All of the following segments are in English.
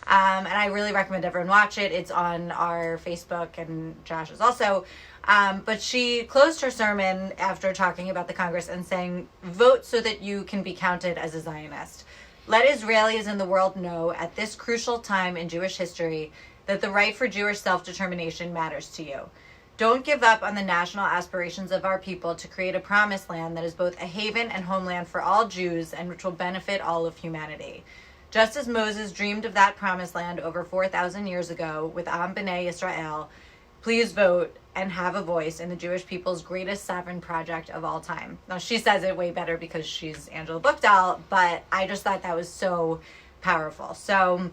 And I really recommend everyone watch it. It's on our Facebook, and Josh's also. But she closed her sermon after talking about the Congress and saying, "Vote so that you can be counted as a Zionist. Let Israelis in the world know at this crucial time in Jewish history that the right for Jewish self-determination matters to you. Don't give up on the national aspirations of our people to create a promised land that is both a haven and homeland for all Jews and which will benefit all of humanity. Just as Moses dreamed of that promised land over 4,000 years ago with Am B'nai Israel, please vote and have a voice in the Jewish people's greatest sovereign project of all time." Now, she says it way better because she's Angela Bookdahl, but I just thought that was so powerful. So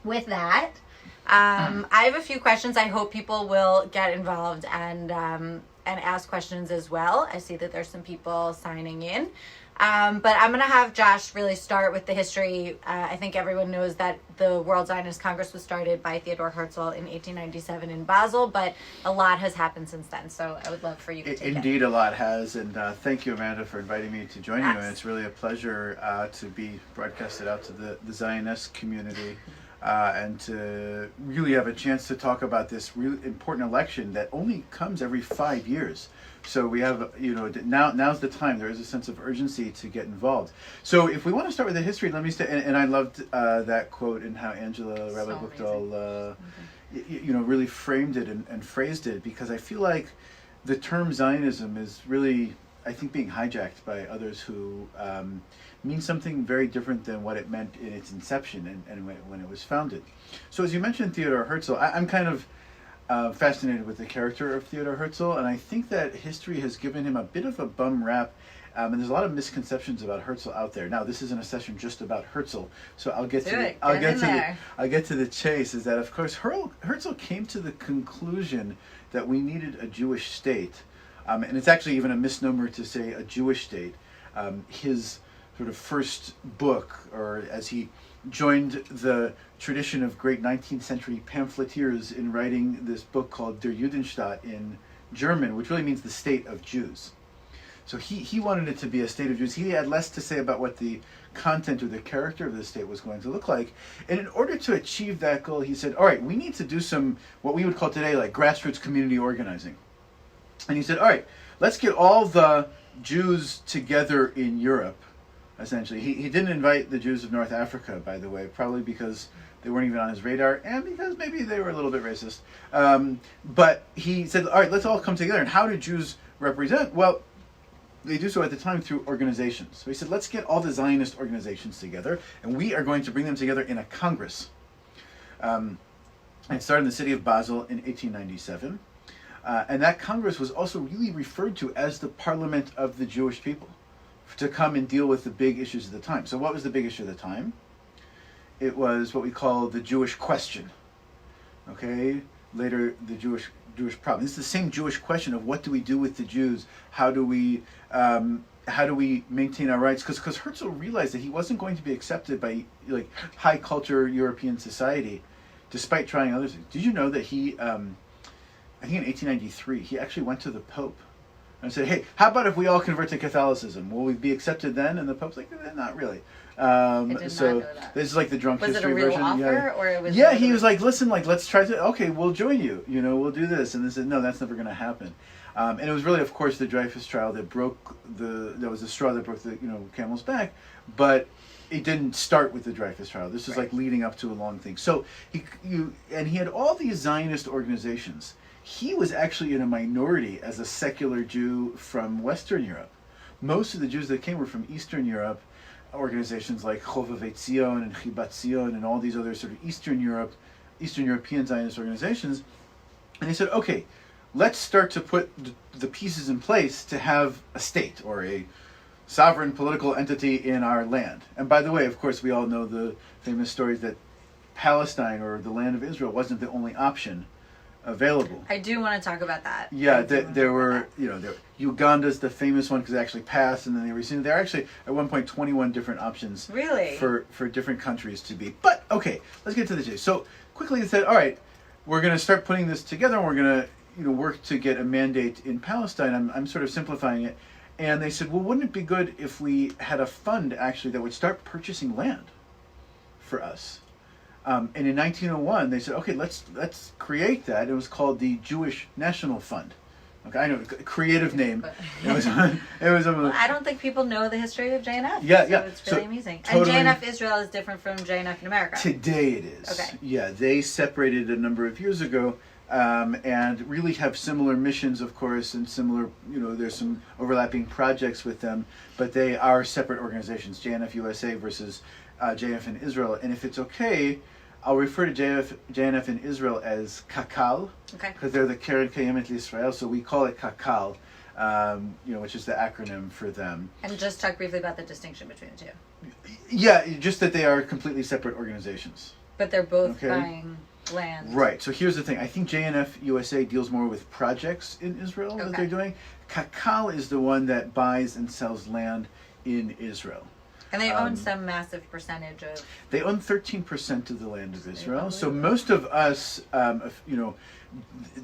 with that, I have a few questions. I hope people will get involved and ask questions as well. I see that there's some people signing in. But I'm going to have Josh really start with the history. I think everyone knows that the World Zionist Congress was started by Theodor Herzl in 1897 in Basel, but a lot has happened since then. So I would love for you to take it. Indeed, a lot has. And thank you, Amanda, for inviting me to join Yes. you. And it's really a pleasure to be broadcasted out to the Zionist community and to really have a chance to talk about this really important election that only comes every 5 years. So we have, now's the time. There is a sense of urgency to get involved. So if we want to start with the history, let me start. And I loved that quote and how Angela, Rabbi Bookdahl, really framed it and phrased it, because I feel like the term Zionism is really, I think, being hijacked by others who mean something very different than what it meant in its inception and when it was founded. So as you mentioned, Theodor Herzl, I'm kind of fascinated with the character of Theodor Herzl, and I think that history has given him a bit of a bum rap, and there's a lot of misconceptions about Herzl out there. Now, this isn't a session just about Herzl, so I'll get to the chase. Is that, of course, Herzl came to the conclusion that we needed a Jewish state, and it's actually even a misnomer to say a Jewish state. His sort of first book, or as he joined the tradition of great 19th century pamphleteers in writing this book called Der Judenstaat in German, which really means the state of Jews. So he wanted it to be a state of Jews. He had less to say about what the content or the character of the state was going to look like. And in order to achieve that goal, he said, all right, we need to do some, what we would call today, like grassroots community organizing. And he said, all right, let's get all the Jews together in Europe. Essentially, he didn't invite the Jews of North Africa, by the way, probably because they weren't even on his radar, and because maybe they were a little bit racist. But he said, all right, let's all come together. And how do Jews represent? Well, they do so at the time through organizations. So he said, let's get all the Zionist organizations together, and we are going to bring them together in a Congress. It started in the city of Basel in 1897. And that Congress was also really referred to as the Parliament of the Jewish people, to come and deal with the big issues of the time. So what was the big issue of the time? It was what we call the Jewish question. Okay? Later, the Jewish problem. This is the same Jewish question of what do we do with the Jews? How do we maintain our rights? Because Herzl realized that he wasn't going to be accepted by like high culture European society, despite trying other things. Did you know that he, I think in 1893, he actually went to the Pope and said, hey, how about if we all convert to Catholicism? Will we be accepted then? And the Pope's like, not really. I did not know that. This is like the drunk was history it a real version. Offer, or it was he was like, listen, like, let's try to, okay, we'll join you. We'll do this. And they said, no, that's never going to happen. And it was really, of course, the Dreyfus trial that that was the straw that broke the camel's back. But it didn't start with the Dreyfus trial. This was like leading up to a long thing. So he had all these Zionist organizations. He was actually in a minority as a secular Jew from Western Europe. Most of the Jews that came were from Eastern Europe, organizations like Chovevei Zion and Chibat Zion and all these other sort of Eastern European Zionist organizations. And they said, okay, let's start to put the pieces in place to have a state or a sovereign political entity in our land. And by the way, of course, we all know the famous stories that Palestine or the land of Israel wasn't the only option available. I do want to talk about that. Yeah, there were, Uganda's the famous one because it actually passed, and then they rescinded. There are actually, at one point, 21 different options really for different countries to be. But, okay, let's get to the chase. So, quickly they said, all right, we're going to start putting this together, and we're going to work to get a mandate in Palestine. I'm sort of simplifying it. And they said, well, wouldn't it be good if we had a fund, actually, that would start purchasing land for us? And in 1901, they said, okay, let's create that. It was called the Jewish National Fund. Okay, I know, creative name. It was. Well, I don't think people know the history of JNF. Yeah, so it's really amusing. Totally, and JNF Israel is different from JNF in America. Today it is. Okay. Yeah, they separated a number of years ago, and really have similar missions, of course, and similar. There's some overlapping projects with them, but they are separate organizations. JNF USA versus JNF in Israel. And if it's okay, I'll refer to JNF in Israel as Kakal, because they're the Keren Kayemet L'Israel, so we call it Kakal, which is the acronym for them. And just talk briefly about the distinction between the two. Yeah, just that they are completely separate organizations. But they're both buying land. Right. So here's the thing. I think JNF USA deals more with projects in Israel that they're doing. Kakal is the one that buys and sells land in Israel. And they own some massive percentage of... They own 13% of the land of Israel. So most of us, JNF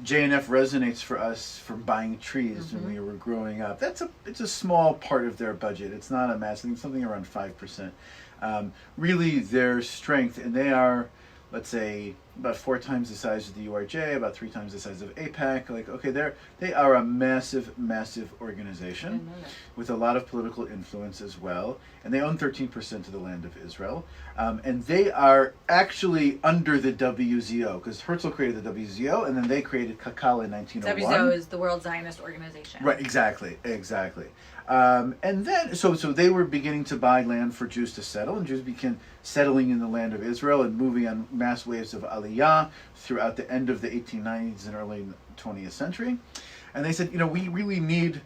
resonates for us from buying trees when we were growing up. It's a small part of their budget. It's not a massive, something around 5%. Really their strength, and they are, let's say, about 4 times the size of the URJ, about 3 times the size of AIPAC. They are a massive organization with a lot of political influence as well, and they own 13% of the land of Israel, and they are actually under the WZO, because Herzl created the WZO, and then they created Kakal in 1901. WZO is the World Zionist Organization. Right, exactly. And then, so they were beginning to buy land for Jews to settle, and Jews began settling in the land of Israel and moving on mass waves of Aliyah throughout the end of the 1890s and early 20th century. And they said, we really need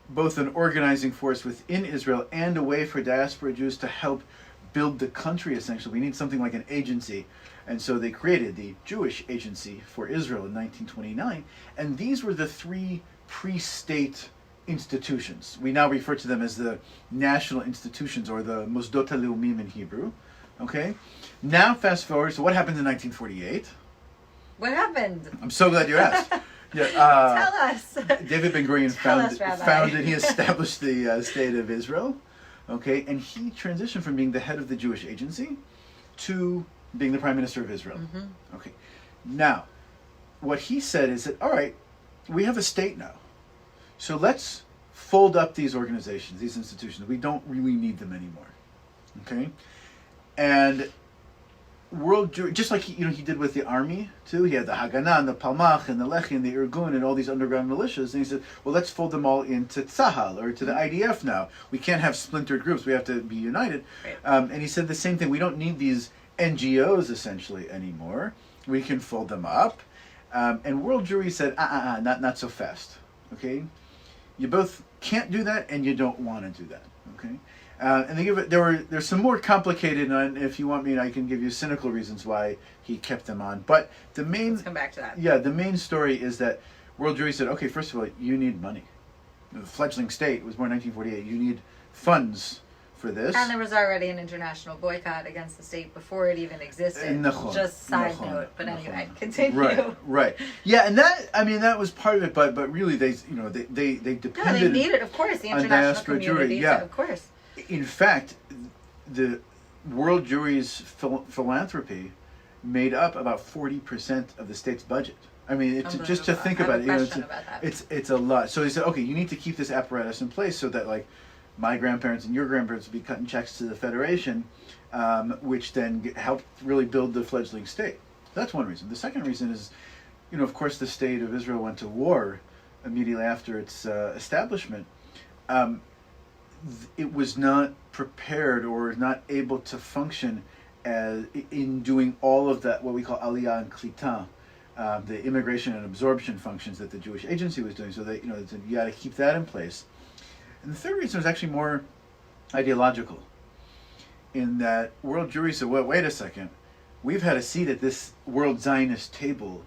both an organizing force within Israel and a way for diaspora Jews to help build the country, essentially. We need something like an agency. And so they created the Jewish Agency for Israel in 1929. And these were the 3 pre-state institutions. We now refer to them as the national institutions, or the Mosdot HaLeumim in Hebrew. Okay? Now fast forward, so what happened in 1948? What happened? I'm so glad you asked. Yeah, tell us. David Ben-Gurion he established the State of Israel. Okay? And he transitioned from being the head of the Jewish Agency to being the Prime Minister of Israel. Okay. Now, what he said is that, all right, we have a state now. So let's fold up these organizations, these institutions. We don't really need them anymore. Okay? And just like he did with the army too. He had the Haganah and the Palmach and the Lechi and the Irgun and all these underground militias. And he said, well, let's fold them all into Tzahal or to the IDF now. We can't have splintered groups. We have to be united. Right. And he said the same thing. We don't need these NGOs essentially anymore. We can fold them up. And World Jewry said, not so fast. Okay? You both can't do that, and you don't want to do that. Okay, and they give it. There's some more complicated, and if you want me, I can give you cynical reasons why he kept them on. But let's come back to that. Yeah, the main story is that World Jewry said, okay, first of all, you need money. The fledgling state was born in 1948. You need funds for this. And there was already an international boycott against the state before it even existed. Just side note. But anyway, continue. Right. Yeah, and that was part of it. But really, they depended. No, they needed, of course, the international community. Yeah, of course. In fact, the World Jewry's philanthropy made up about 40% of the state's budget. I mean, just to think about it, it's a lot. So they said, okay, you need to keep this apparatus in place so that my grandparents and your grandparents would be cutting checks to the Federation, which then helped really build the fledgling state. That's one reason. The second reason is, of course, the state of Israel went to war immediately after its establishment. It was not prepared or not able to function in doing all of that, what we call aliyah and klita, the immigration and absorption functions that the Jewish Agency was doing. So that you got to keep that in place. And the third reason was actually more ideological, in that World Jewry said, well, wait a second, we've had a seat at this World Zionist table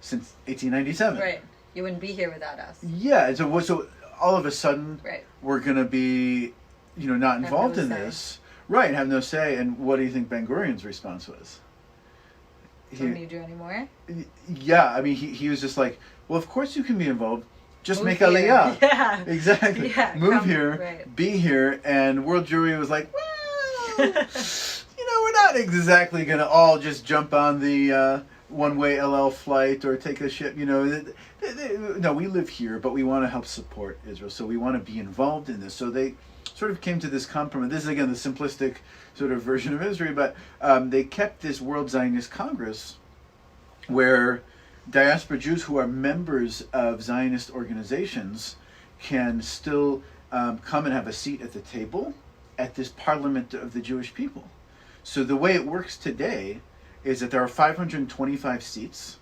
since 1897. Right. You wouldn't be here without us. Yeah. So all of a sudden, we're going to be, not involved in this. Right, have no say. And what do you think Ben-Gurion's response was? Don't need you anymore? Yeah, I mean, he was just like, well, of course you can be involved. Just Move make here. Aliyah. Yeah. Exactly. Yeah, Move here, be here. And World Jewry was like, well, we're not exactly going to all just jump on the one-way LL flight or take a ship. No, we live here, but we want to help support Israel. So we want to be involved in this. So they sort of came to this compromise. This is, again, the simplistic sort of version of history, but they kept this World Zionist Congress where diaspora Jews who are members of Zionist organizations can still come and have a seat at the table at this parliament of the Jewish people. So the way it works today is that there are 525 seats.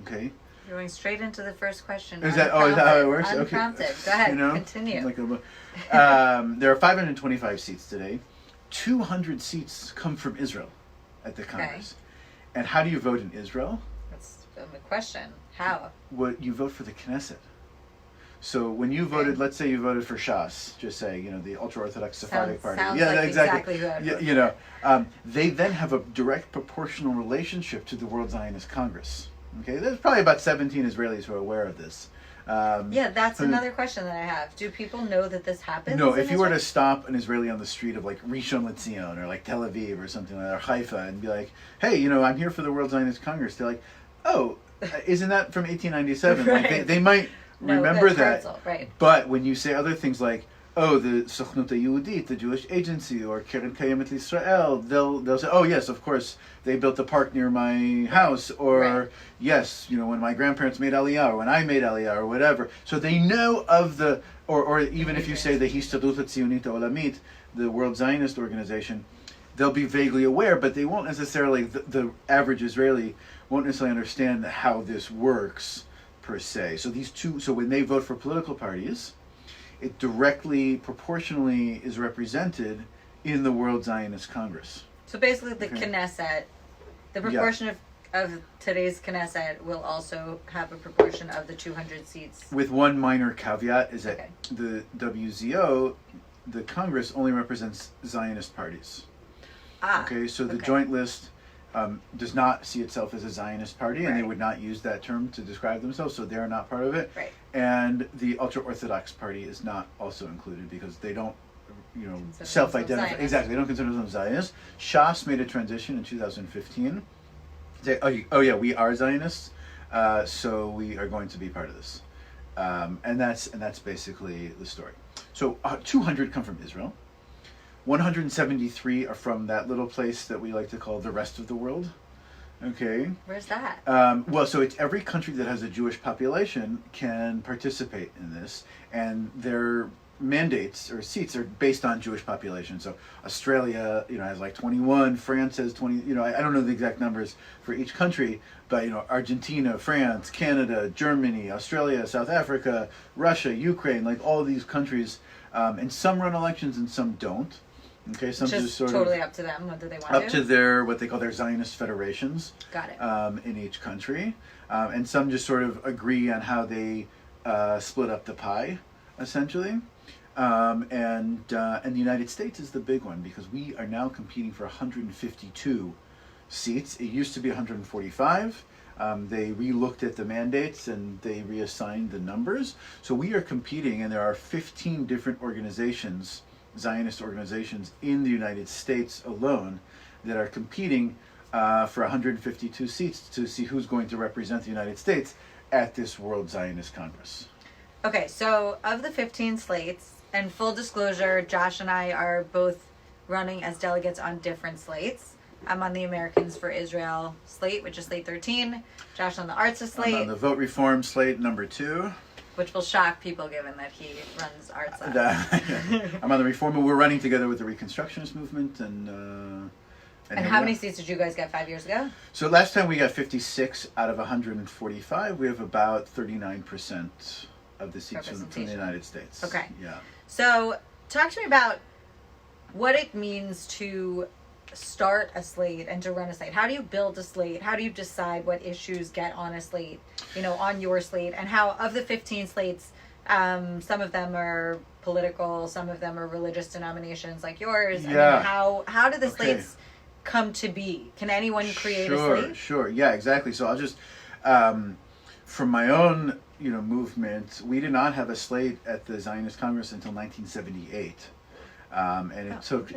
Okay. You're going straight into the first question. Is that how it works? Unprompted. Okay. Go ahead. Continue. There are 525 seats today. 200 seats come from Israel at the Congress. Okay. And how do you vote in Israel? That's the question. How? You vote for the Knesset. So when you voted, let's say you voted for Shas, just say, the ultra-Orthodox Sephardic Party. Sounds like exactly who I voted. They then have a direct proportional relationship to the World Zionist Congress. Okay, there's probably about 17 Israelis who are aware of this. That's another question that I have. Do people know that this happens? No, if you were to stop an Israeli on the street of like Rishon LeZion or like Tel Aviv or something like that, or Haifa, and be like, hey, I'm here for the World Zionist Congress, they're like, oh, isn't that from 1897? Right. Like they might remember that. Right. But when you say other things like, oh, the Sochnut HaYehudit, the Jewish Agency, or Keren Kayemet Yisrael, they'll say, oh yes, of course, they built a park near my house, or yes, when my grandparents made Aliyah, or when I made Aliyah, or whatever. So they know of the, or even if you say the Histadrut HaTzionit HaOlamit, the World Zionist Organization, they'll be vaguely aware, but they won't necessarily, the average Israeli won't necessarily understand how this works, per se. So when they vote for political parties, it directly, proportionally is represented in the World Zionist Congress. So basically the Knesset, the proportion of today's Knesset will also have a proportion of the 200 seats. With one minor caveat is that the WZO, the Congress, only represents Zionist parties. So the Joint List does not see itself as a Zionist party, and they would not use that term to describe themselves, so they're not part of it. Right. And the ultra-Orthodox party is not also included because they don't, self-identify. Exactly, they don't consider themselves Zionists. Shas made a transition in 2015. Say, oh yeah, we are Zionists, so we are going to be part of this, and that's basically the story. So 200 come from Israel. 173 are from that little place that we like to call the rest of the world. Okay. Where's that? So it's every country that has a Jewish population can participate in this, and their mandates or seats are based on Jewish population. So Australia, has like 21, France has 20, I don't know the exact numbers for each country, but Argentina, France, Canada, Germany, Australia, South Africa, Russia, Ukraine, like all of these countries, and some run elections and some don't. Okay, some just sort totally of up to them, whether they want up to their what they call their Zionist federations. Got it. In each country, and some just sort of agree on how they split up the pie, essentially. And the United States is the big one because we are now competing for 152 seats. It used to be 145. They re-looked at the mandates and they reassigned the numbers. So we are competing, and there are 15 different organizations, Zionist organizations in the United States alone, that are competing for 152 seats to see who's going to represent the United States at this World Zionist Congress. Okay, so of the 15 slates, and full disclosure, Josh and I are both running as delegates on different slates. I'm on the Americans for Israel slate, which is slate 13. Josh on the Arts slate. I'm on the Vote Reform slate number 2. Which will shock people given that he runs Arts. I'm on the Reform, but we're running together with the Reconstructionist movement. And how many seats did you guys get 5 years ago? So last time we got 56 out of 145. We have about 39% of the seats from the United States. Okay. Yeah. So talk to me about what it means to start a slate and to run a slate. How do you build a slate? How do you decide what issues get on a slate, on your slate? And how, of the 15 slates, some of them are political, some of them are religious denominations like yours. Yeah. I mean, how do the slates come to be? Can anyone create a slate? Sure. Yeah, exactly. So I'll just, from my own, movement, we did not have a slate at the Zionist Congress until 1978. And it took,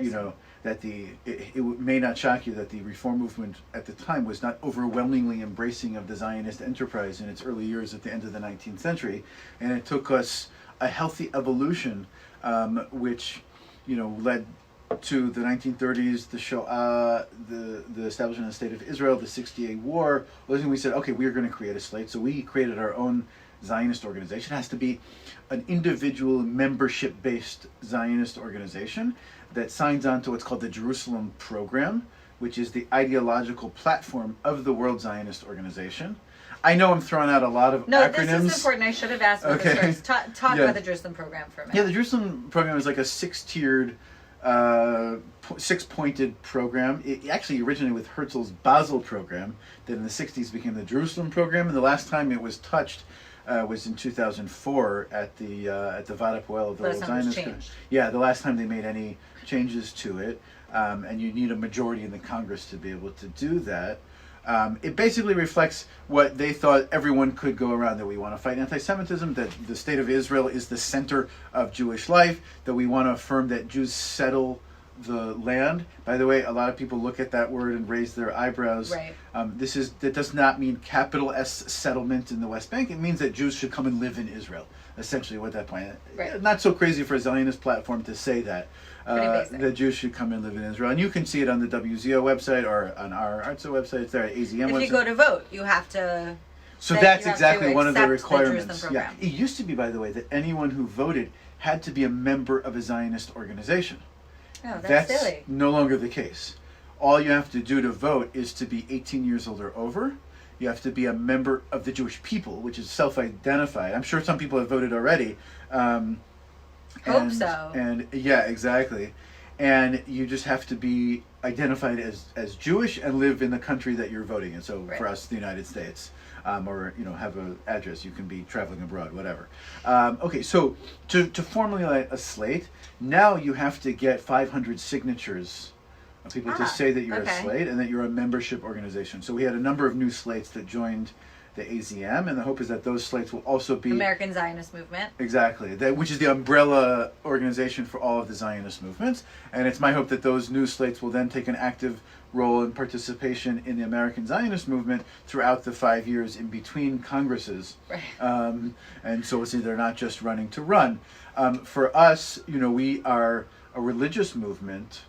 that it may not shock you that the reform movement at the time was not overwhelmingly embracing of the Zionist enterprise in its early years at the end of the 19th century, and it took us a healthy evolution, which, led to the 1930s, the Shoah, the establishment of the State of Israel, the 68 War. We said, okay, we are going to create a slate, so we created our own Zionist organization. It has to be an individual membership-based Zionist organization that signs on to what's called the Jerusalem Program, which is the ideological platform of the World Zionist Organization. I know I'm throwing out a lot of acronyms. No, this is important. I should have asked about this first. Talk about the Jerusalem Program for a minute. Yeah, the Jerusalem Program is like a six-tiered, six-pointed program. It actually originated with Herzl's Basel program, that in the 60s became the Jerusalem Program, and the last time it was touched was in 2004 at the Vada Poel of the World Zionist. Yeah, the last time they made any changes to it, and you need a majority in the Congress to be able to do that. It basically reflects what they thought everyone could go around, that we want to fight anti-Semitism, that the state of Israel is the center of Jewish life, that we want to affirm that Jews settle the land. By the way, a lot of people look at that word and raise their eyebrows. Right. That does not mean capital S settlement in the West Bank. It means that Jews should come and live in Israel. Essentially, what that point. Right. Not so crazy for a Zionist platform to say that. That Jews should come and live in Israel. And you can see it on the WZO website or on our ARTSA website. It's there at AZM website. If you go to vote, you have to... So that's exactly one of the requirements. Yeah. It used to be, by the way, that anyone who voted had to be a member of a Zionist organization. Oh, that's silly. No longer the case. All you have to do to vote is to be 18 years old or over. You have to be a member of the Jewish people, which is self-identified. I'm sure some people have voted already. Hope so. And yeah, exactly. And you just have to be identified as Jewish and live in the country that you're voting in. So for us, the United States, or have an address. You can be traveling abroad, whatever. Okay, so to formulate a slate, now you have to get 500 signatures of people to say that you're a slate and that you're a membership organization. So we had a number of new slates that joined the AZM, and the hope is that those slates will also be American Zionist Movement. Exactly, which is the umbrella organization for all of the Zionist movements. And it's my hope that those new slates will then take an active role in participation in the American Zionist movement throughout the 5 years in between Congresses. Right. And so they're not just running to run. For us, we are a religious movement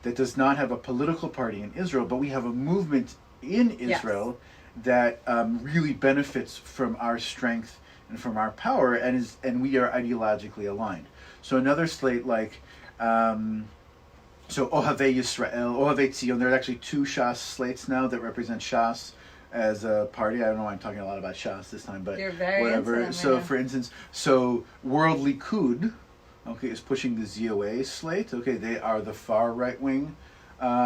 that does not have a political party in Israel, but we have a movement in Israel that really benefits from our strength and from our power, and we are ideologically aligned. So another slate like Ohavei Yisrael, Ohavei Tzion, there are actually two Shas slates now that represent Shas as a party. I don't know why I'm talking a lot about Shas this time, but whatever. So for instance, World Likud, is pushing the ZOA slate. They are the far right-wing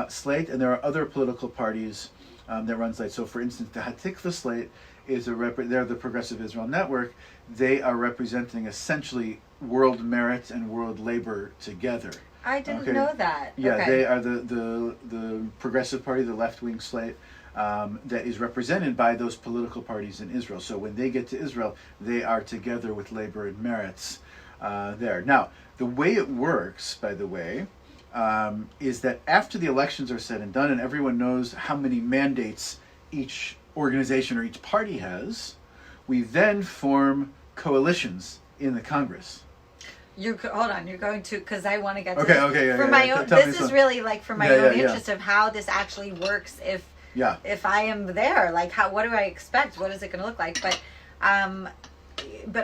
slate, and there are other political parties that run slates. So for instance, the Hatikva slate is they're the Progressive Israel Network. They are representing essentially world merit and world labor together. I didn't know that. Yeah, they are the Progressive Party, the left-wing slate, that is represented by those political parties in Israel. So when they get to Israel, they are together with labor and merits there. Now, the way it works, by the way, is that after the elections are said and done and everyone knows how many mandates each organization or each party has, we then form coalitions in the Congress. Hold on, you're going to, because I want to get to this. My own, this is really like for my own interest of how this actually works if I am there. Like, what do I expect? What is it going to look like? But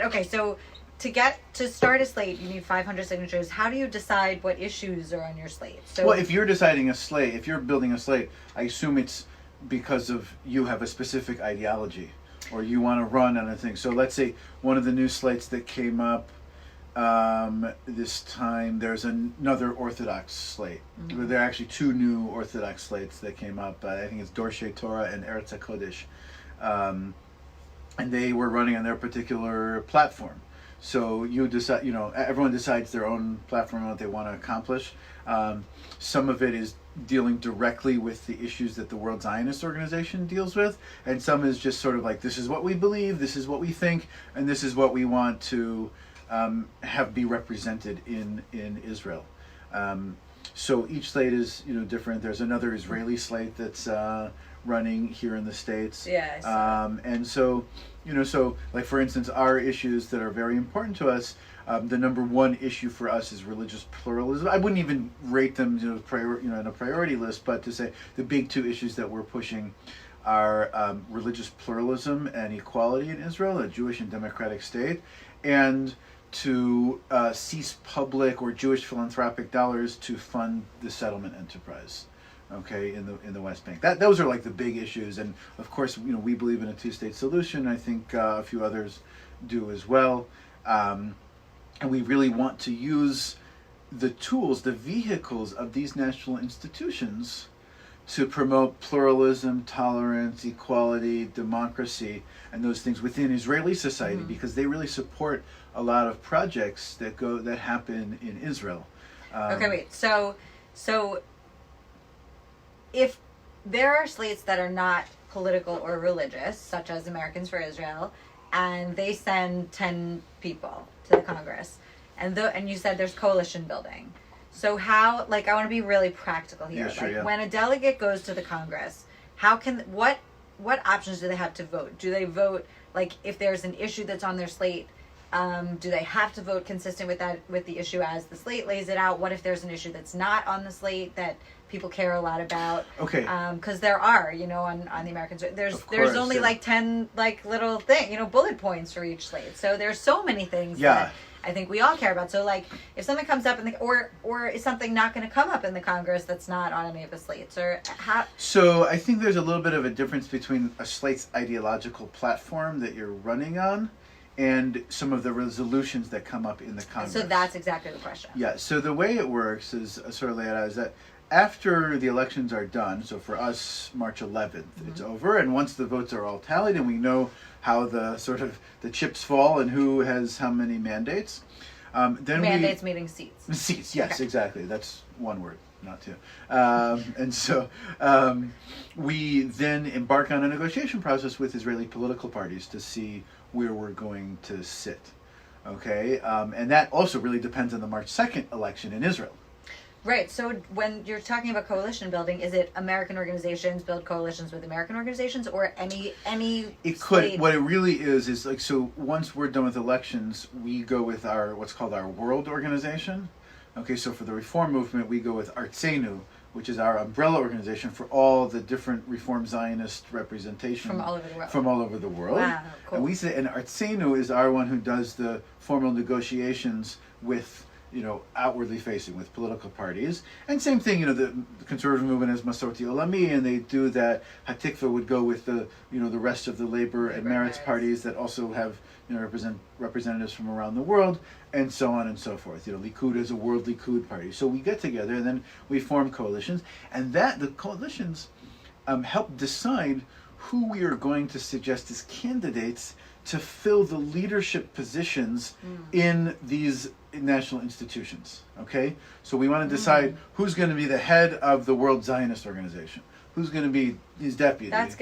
okay, so to start a slate, you need 500 signatures. How do you decide what issues are on your slate? So, well, if you're deciding a slate, if you're building a slate, I assume it's because of you have a specific ideology or you want to run on a thing. So let's say one of the new slates that came up this time, there's another Orthodox slate. Mm-hmm. There are actually two new Orthodox slates that came up. I think it's Dorshei Torah and Eretz HaKodesh. And they were running on their particular platform. So you decide, everyone decides their own platform and what they want to accomplish. Some of it is dealing directly with the issues that the World Zionist Organization deals with, and some is just sort of like, this is what we believe, this is what we think, and this is what we want to have be represented in Israel. So each slate is different. There's another Israeli slate that's running here in the States. Yeah. And so so like for instance, our issues that are very important to us. The number one issue for us is religious pluralism. I wouldn't even rate them in a priority list, but to say the big two issues that we're pushing are religious pluralism and equality in Israel, a Jewish and democratic state, and to cease public or Jewish philanthropic dollars to fund the settlement enterprise, okay, in the West Bank. Those are like the big issues, and of course, we believe in a two-state solution. I think a few others do as well, and we really want to use the tools, the vehicles of these national institutions to promote pluralism, tolerance, equality, democracy, and those things within Israeli society, because they really support a lot of projects that happen in Israel. Okay, wait. So if there are slates that are not political or religious, such as Americans for Israel, and they send 10 people to the Congress, and you said there's coalition building. So how, I want to be really practical here. Yeah, sure, When a delegate goes to the Congress, what options do they have to vote? Do they vote, if there's an issue that's on their slate, do they have to vote consistent with the issue as the slate lays it out? What if there's an issue that's not on the slate that people care a lot about? Okay. Because there are, on the Americans, there's only 10 little bullet points for each slate. So there's so many things that I think we all care about. So if something comes up or is something not going to come up in the Congress that's not on any of the slates, or how? So I think there's a little bit of a difference between a slate's ideological platform that you're running on and some of the resolutions that come up in the Congress. So that's exactly the question. Yeah, so the way it works is sort of laid out is that after the elections are done, so for us, March 11th, it's over, and once the votes are all tallied and we know how the chips fall and who has how many mandates, then mandates meaning seats. Seats, yes, okay. Exactly. That's one word, not two. And so we then embark on a negotiation process with Israeli political parties to see where we're going to sit. Okay, and that also really depends on the March 2nd election in Israel. Right. So when you're talking about coalition building, is it American organizations build coalitions with American organizations, or any? It could. What it really is so once we're done with elections, we go with what's called our world organization. Okay, so for the reform movement, we go with Artsenu, which is our umbrella organization for all the different Reform Zionist representation from all over the world. From all over the world. Wow, cool. And Artsenu is our one who does the formal negotiations with, outwardly facing with political parties. And same thing, the conservative movement is Masorti Olami, and they do that. Hatikva would go with the rest of the labor and Meretz parties that also have, representatives from around the world, and so on and so forth. Likud is a world Likud party. So we get together and then we form coalitions, and the coalitions help decide who we are going to suggest as candidates to fill the leadership positions in these national institutions. Okay, so we want to decide who's going to be the head of the World Zionist Organization, who's going to be his deputy. That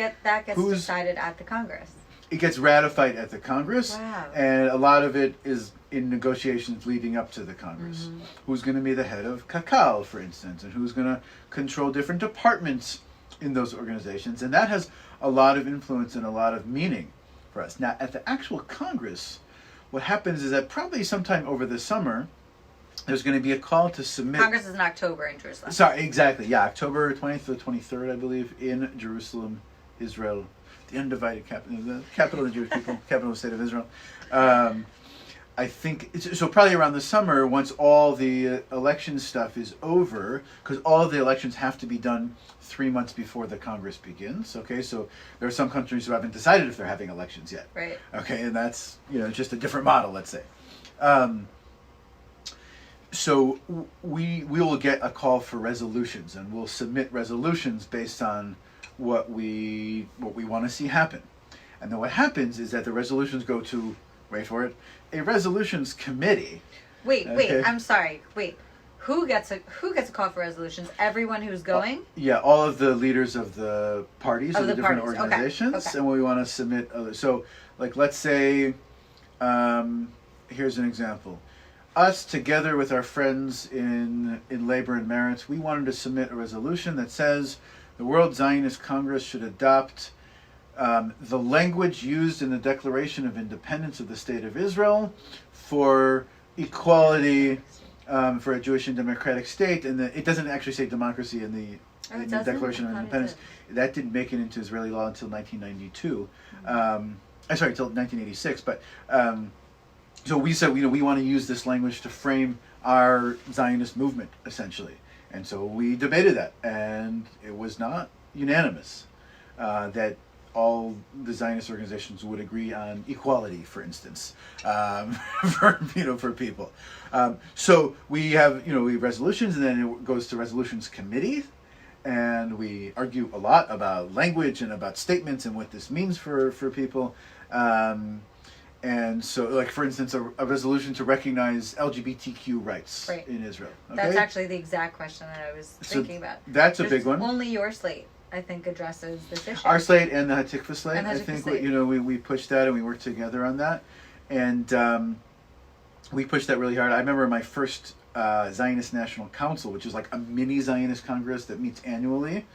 gets decided at the Congress. It gets ratified at the Congress, wow. And a lot of it is in negotiations leading up to the Congress. Who's going to be the head of Kakal, for instance, and who's going to control different departments in those organizations, and that has a lot of influence and a lot of meaning for us. Now, at the actual Congress, what happens is that probably sometime over the summer, there's going to be a call to submit. Congress is in October in Jerusalem. Sorry, exactly. Yeah, October 20th to 23rd, I believe, in Jerusalem, Israel, the undivided capital, the capital of the Jewish people, capital of the state of Israel. I think so. Probably around the summer, once all the election stuff is over, because all of the elections have to be done 3 months before the Congress begins. Okay, so there are some countries who haven't decided if they're having elections yet. Right. Okay, and that's just a different model, let's say. So we will get a call for resolutions, and we'll submit resolutions based on what we want to see happen. And then what happens is that the resolutions go to, wait for it, a resolutions committee. Wait, I'm sorry. Wait. Who gets a call for resolutions? Everyone who's going? Yeah, all of the leaders of the parties of the different parties. organizations, okay. And we want to submit other. So, let's say, here's an example. us, together with our friends in Labor and Merit, we wanted to submit a resolution that says the World Zionist Congress should adopt the language used in the Declaration of Independence of the State of Israel for equality for a Jewish and democratic state. And it doesn't actually say democracy in the Declaration of Independence. That didn't make it into Israeli law until 1992. Sorry, until 1986. But so we said, we want to use this language to frame our Zionist movement, essentially. And so we debated that, and it was not unanimous that all the Zionist organizations would agree on equality, for instance, for people. So we have resolutions, and then it goes to resolutions committee, and we argue a lot about language and about statements and what this means for people. And so, like, for instance, a resolution to recognize LGBTQ rights in Israel. Okay? That's actually the exact question that I was thinking about. That's a big one. Only your slate, I think, addresses this issue. Our slate and the Hatikva slate. I think we pushed that, and we worked together on that, and we pushed that really hard. I remember my first Zionist National Council, which is like a mini Zionist Congress that meets annually.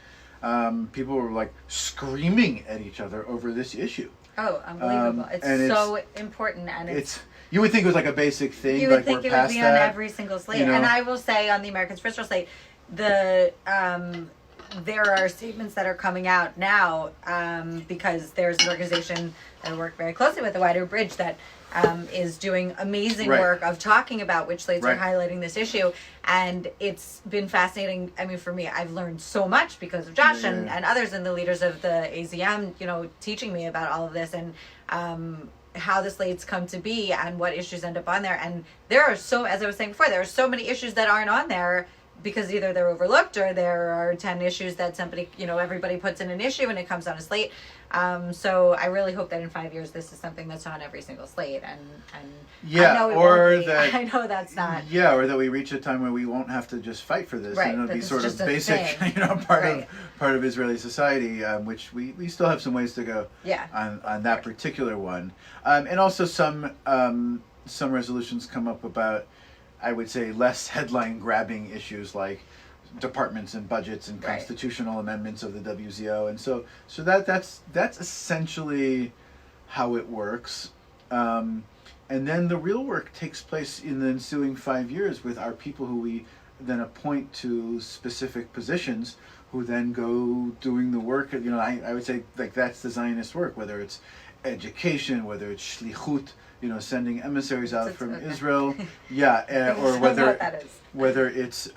People were like screaming at each other over this issue. Oh, unbelievable! It's so important, and it's. You would think it was like a basic thing. You would think it would be on every single slate, and I will say on the Americans for Israel slate, there are statements that are coming out now because there's an organization that I work very closely with, the Wider Bridge, that is doing amazing work of talking about which slates are highlighting this issue. And it's been fascinating. I mean, for me, I've learned so much because of Josh and others and the leaders of the AZM, teaching me about all of this and how the slates come to be and what issues end up on there. And there are as I was saying before, there are so many issues that aren't on there because either they're overlooked or there are 10 issues that somebody, everybody puts in an issue and it comes on a slate. So I really hope that in 5 years this is something that's on every single slate, and I know that's not. Yeah, or that we reach a time where we won't have to just fight for this, and it'll be sort of basic, part of Israeli society, which we still have some ways to go. On that particular one, and also some resolutions come up about, I would say, less headline grabbing issues like departments and budgets and constitutional amendments of the WZO, and so that's essentially how it works. And then the real work takes place in the ensuing 5 years with our people who we then appoint to specific positions, who then go doing the work. I would say, like, that's the Zionist work, whether it's education, whether it's shlichut, sending emissaries out from Israel, or whether it's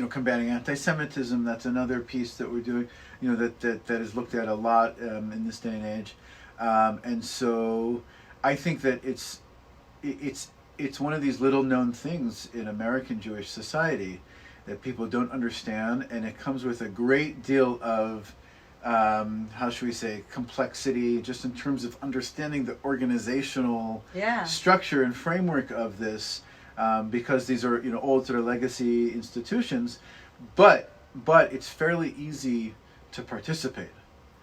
combating anti-Semitism. That's another piece that we're doing, that is looked at a lot in this day and age, and so I think that it's one of these little known things in American Jewish society that people don't understand, and it comes with a great deal of how should we say, complexity, just in terms of understanding the organizational structure and framework of this, because these are old sort of legacy institutions, but it's fairly easy to participate.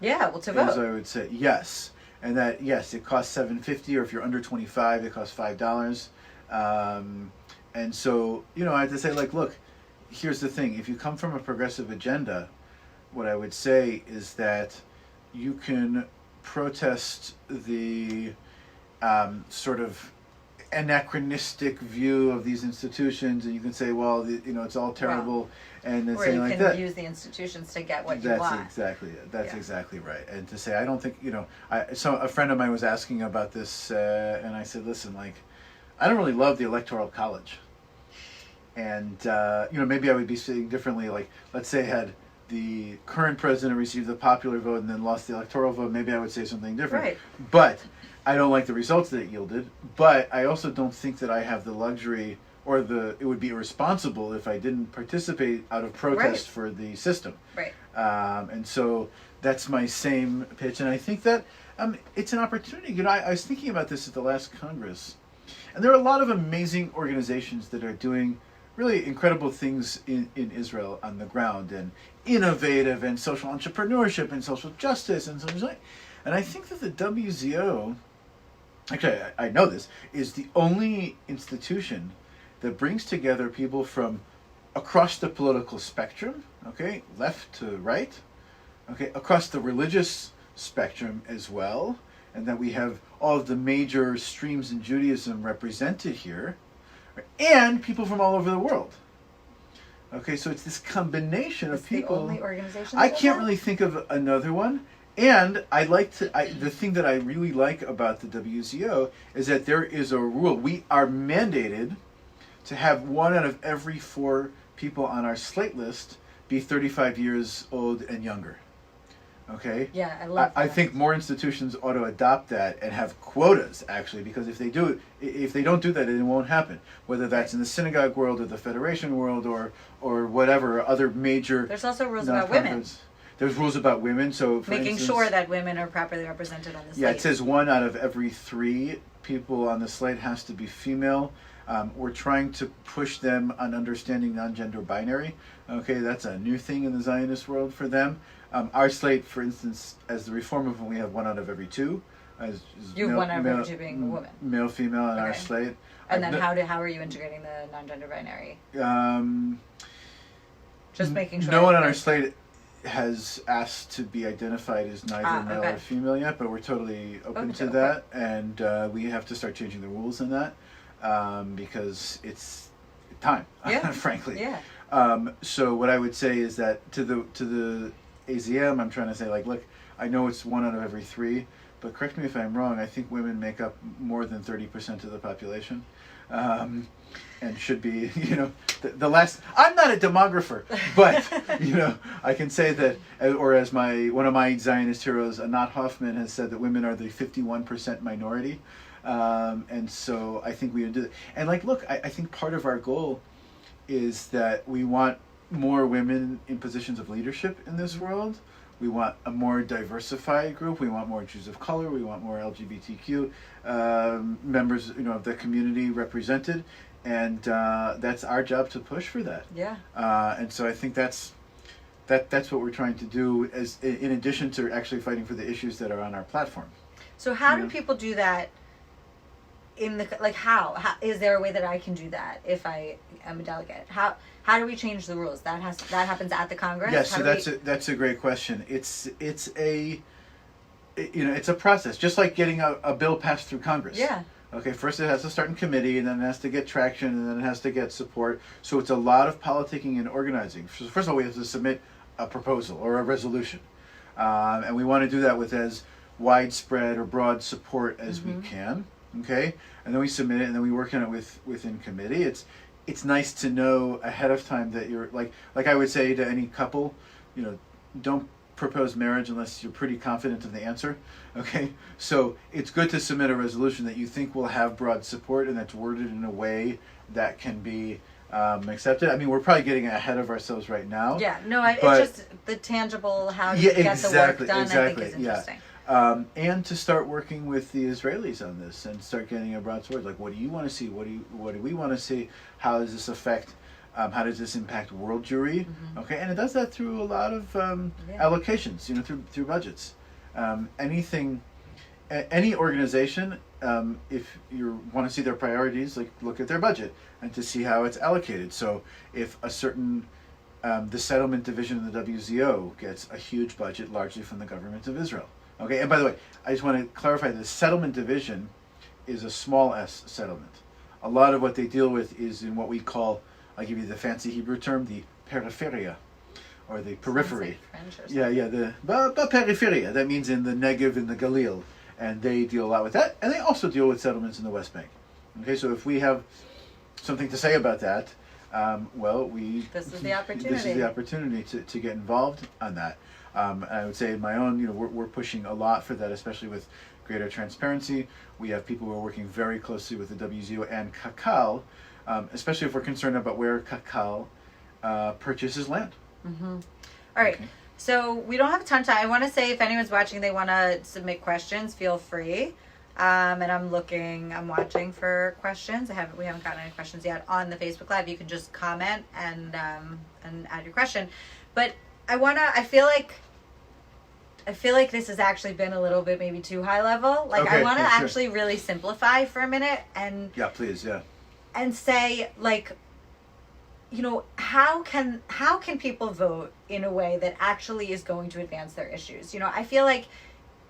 To vote. As I would say, yes, and that it costs $7.50, or if you're under 25, it costs $5. And so I have to say, like, look, here's the thing: if you come from a progressive agenda, what I would say is that you can protest the sort of anachronistic view of these institutions, and you can say, well, it's all terrible, and then saying like that. Or you can use the institutions to get what you want. That's exactly it. That's exactly right. And to say, I don't think, so a friend of mine was asking about this, and I said, listen, like, I don't really love the Electoral College. And, maybe I would be saying differently, like, let's say had the current president received the popular vote and then lost the electoral vote, maybe I would say something different. Right. But I don't like the results that it yielded. But I also don't think that I have the luxury, or it would be irresponsible if I didn't participate out of protest for the system. Right. And so that's my same pitch. And I think that it's an opportunity. I was thinking about this at the last Congress, and there are a lot of amazing organizations that are doing really incredible things in Israel on the ground, and innovative, and social entrepreneurship, and social justice, and so on. And I think that the WZO actually I know this, is the only institution that brings together people from across the political spectrum, okay, left to right, okay, across the religious spectrum as well, and that we have all of the major streams in Judaism represented here, and people from all over the world. Okay, so it's this combination of people. The only organization I can't really think of another one. And the thing that I really like about the WZO is that there is a rule. We are mandated to have 1 out of every 4 people on our slate list be 35 years old and younger. Okay? Yeah, I love that. I think more institutions ought to adopt that and have quotas, actually, because if they don't do that, it won't happen. Whether that's in the synagogue world or the federation world or whatever, other major... There's also rules about women. There's rules about women, so for making instance, sure that women are properly represented on the slate. Yeah, it says 1 out of every 3 people on the slate has to be female. We're trying to push them on understanding non-gender binary. Okay, that's a new thing in the Zionist world for them. Our slate, for instance, as the Reform movement, we have 1 out of every 2. You have 1 out of every 2 being a woman. Male, female on our slate. And then how are you integrating the non-gender binary? Just making sure. No one on our slate has asked to be identified as neither male or female yet, but we're totally open to that, and we have to start changing the rules in that because it's time, frankly. Yeah. So what I would say is that to the AZM, I'm trying to say, like, look, I know it's 1 out of every 3, but correct me if I'm wrong. I think women make up more than 30% of the population. And should be, the last. I'm not a demographer, but I can say that, or as one of my Zionist heroes, Anat Hoffman, has said that women are the 51% minority, and so I think we would do that. And look, I think part of our goal is that we want more women in positions of leadership in this world. We want a more diversified group. We want more Jews of color. We want more LGBTQ members, of the community represented, and that's our job to push for that. Yeah. And so I think that's what we're trying to do, as in addition to actually fighting for the issues that are on our platform. So how do people do that? How is there a way that I can do that if I am a delegate? How do we change the rules? That happens at the Congress. Yes, so that's a great question. It's a process, just like getting a bill passed through Congress. Yeah. Okay, first it has to start in committee, and then it has to get traction, and then it has to get support. So it's a lot of politicking and organizing. So first of all, we have to submit a proposal or a resolution, and we want to do that with as widespread or broad support as we can. Okay, and then we submit it, and then we work on it within committee. It's nice to know ahead of time that you're like I would say to any couple, don't propose marriage unless you're pretty confident of the answer. Okay, so it's good to submit a resolution that you think will have broad support and that's worded in a way that can be accepted. I mean, we're probably getting ahead of ourselves right now. Yeah, no, it's just the tangible how you get the work done. I think is interesting. And to start working with the Israelis on this and start getting a broad sword. Like, what do you want to see? What do we want to see? How does this affect? How does this impact world Jewry? Okay, and it does that through a lot of allocations. Through budgets. Any organization, if you want to see their priorities, look at their budget and to see how it's allocated. So if a certain the settlement division of the WZO gets a huge budget, largely from the government of Israel. Okay, and by the way, I just want to clarify the settlement division is a small s settlement. A lot of what they deal with is in what we call, I'll give you the fancy Hebrew term, the peripheria, or the periphery. The peripheria, that means in the Negev and the Galil, and they deal a lot with that, and they also deal with settlements in the West Bank. Okay, so if we have something to say about that, this is the opportunity. This is the opportunity to get involved on that. I would say in my own, we're pushing a lot for that, especially with greater transparency. We have people who are working very closely with the WZO and Kakal, especially if we're concerned about where Kakal purchases land. All right. Okay. So we don't have a ton of time. I want to say if anyone's watching, they want to submit questions, feel free. And I'm watching for questions. We haven't gotten any questions yet on the Facebook Live. You can just comment and add your question. But I feel like I feel like this has actually been a little bit maybe too high level. Like, Okay, I want to yeah, sure. actually really simplify for a minute and Yeah, please, yeah. and say, like, you know, how can people vote in a way that actually is going to advance their issues? You know, I feel like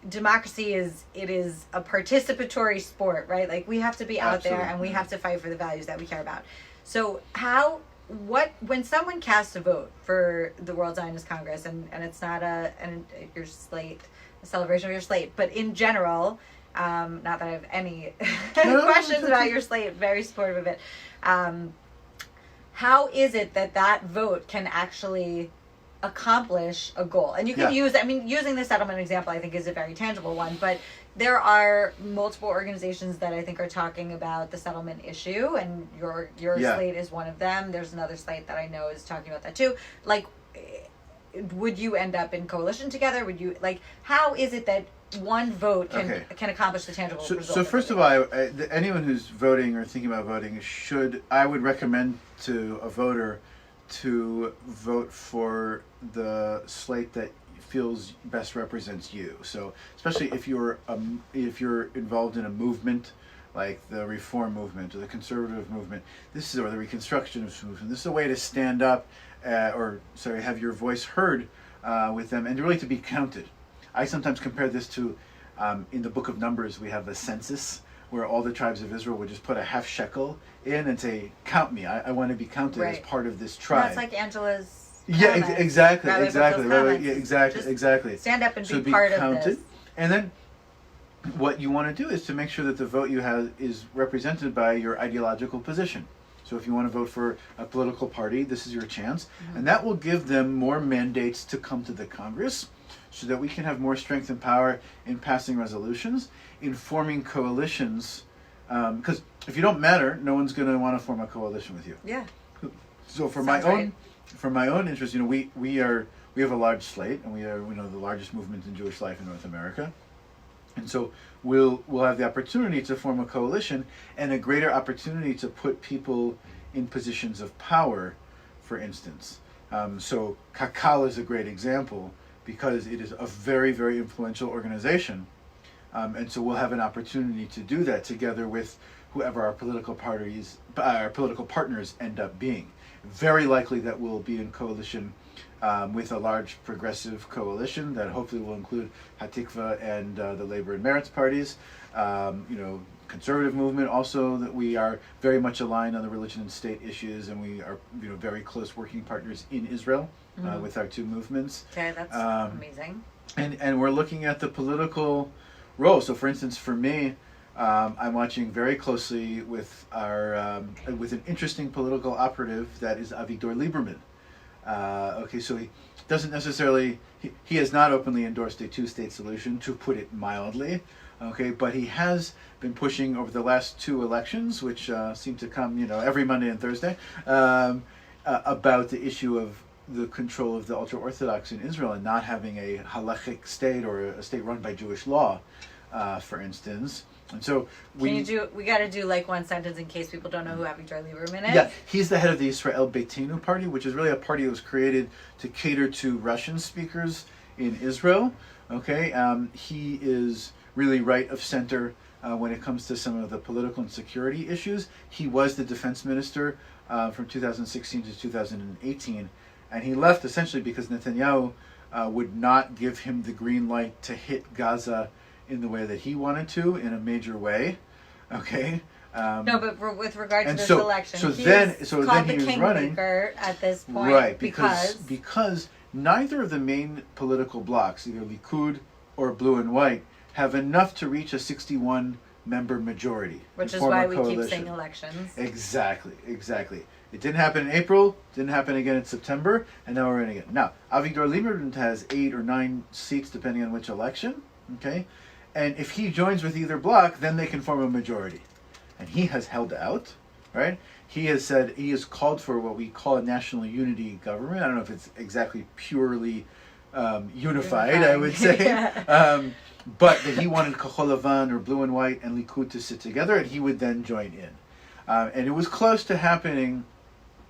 democracy is a participatory sport, right? Like, we have to be out there and we have to fight for the values that we care about. So when someone casts a vote for the World Zionist Congress, and it's not your slate, a celebration of your slate, but in general, not that I have any questions about your slate, very supportive of it. How is it that vote can actually accomplish a goal? And you can using the settlement example, I think, is a very tangible one, but there are multiple organizations that I think are talking about the settlement issue, and your slate is one of them. There's another slate that I know is talking about that too. Like, would you end up in coalition together? Would you, like, how is it that one vote can accomplish the tangible result? So first of all, anyone who's voting or thinking about voting I would recommend to a voter to vote for the slate that feels best represents you. So especially if you're involved in a movement like the reform movement or the conservative movement, or the reconstructionist movement, this is a way to stand up have your voice heard with them, and really to be counted. I sometimes compare this to, in the book of Numbers, we have a census where all the tribes of Israel would just put a half shekel in and say, count me, I want to be counted as part of this tribe. That's like Angela's exactly. Rabbi, Exactly. Stand up and be part counted. of this. And then what you want to do is to make sure that the vote you have is represented by your ideological position. So if you want to vote for a political party, this is your chance. Mm-hmm. And that will give them more mandates to come to the Congress, so that we can have more strength and power in passing resolutions, in forming coalitions. Because if you don't matter, no one's going to want to form a coalition with you. Yeah. So for my own interest, you know, we have a large slate, and we are the largest movement in Jewish life in North America, and so we'll have the opportunity to form a coalition and a greater opportunity to put people in positions of power, for instance. So Kakal is a great example, because it is a very, very influential organization. And so we'll have an opportunity to do that together with whoever our political partners end up being. Very likely that we'll be in coalition with a large progressive coalition that hopefully will include Hatikva and the Labor and Meretz parties. Conservative movement also, that we are very much aligned on the religion and state issues, and we are very close working partners in Israel. With our two movements. Okay, that's amazing. And we're looking at the political role. So, for instance, for me, I'm watching very closely with with an interesting political operative that is Avigdor Lieberman. So he doesn't necessarily, he has not openly endorsed a two-state solution, to put it mildly. Okay, but he has been pushing over the last two elections, which seem to come, every Monday and Thursday, about the issue of the control of the ultra-Orthodox in Israel, and not having a halachic state or a state run by Jewish law, for instance. And so we got to do like one sentence in case people don't know who Avigdor Lieberman is. Yeah, he's the head of the Israel Beitenu party, which is really a party that was created to cater to Russian speakers in Israel. Okay, he is really right of center when it comes to some of the political and security issues. He was the defense minister from 2016 to 2018. And he left essentially because Netanyahu would not give him the green light to hit Gaza in the way that he wanted to, in a major way. Okay. No, but with regard to this election, so he's then called he the was running kingmaker at this point, right? Because neither of the main political blocs, either Likud or Blue and White, have enough to reach a 61-member majority. Which is why we keep saying elections. Exactly. It didn't happen in April, didn't happen again in September, and now we're in again. Now, Avigdor Lieberman has 8 or 9 seats, depending on which election, okay? And if he joins with either bloc, then they can form a majority. And he has held out, right? He has said, he has called for what we call a national unity government. I don't know if it's exactly purely unified, I would say. But that he wanted Kachol Lavan or Blue and White and Likud to sit together, and he would then join in. And it was close to happening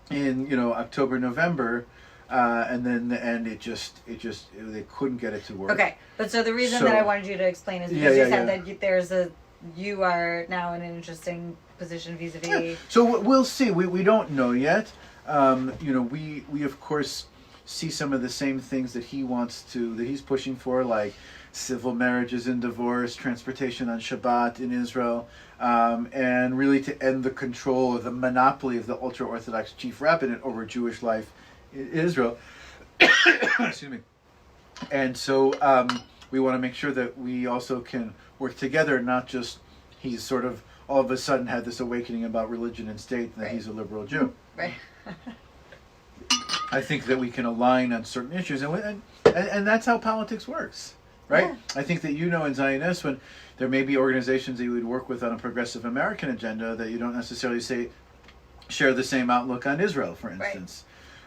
in October, November, and then in the end, they couldn't get it to work. Okay, but so the reason So- that I wanted you to explain is because you said that you are now in an interesting position vis-a-vis. Yeah. So we'll see. We don't know yet. We of course see some of the same things that he's pushing for, like civil marriages and divorce, transportation on Shabbat in Israel, and really to end the control or the monopoly of the ultra-Orthodox chief rabbinate over Jewish life in Israel. Excuse me. And so we want to make sure that we also can work together, not just he's sort of all of a sudden had this awakening about religion and state and that he's a liberal Jew. Right. I think that we can align on certain issues, and that's how politics works, right? Yeah. I think that in Zionist, when there may be organizations that you would work with on a progressive American agenda that you don't necessarily share the same outlook on Israel, for instance.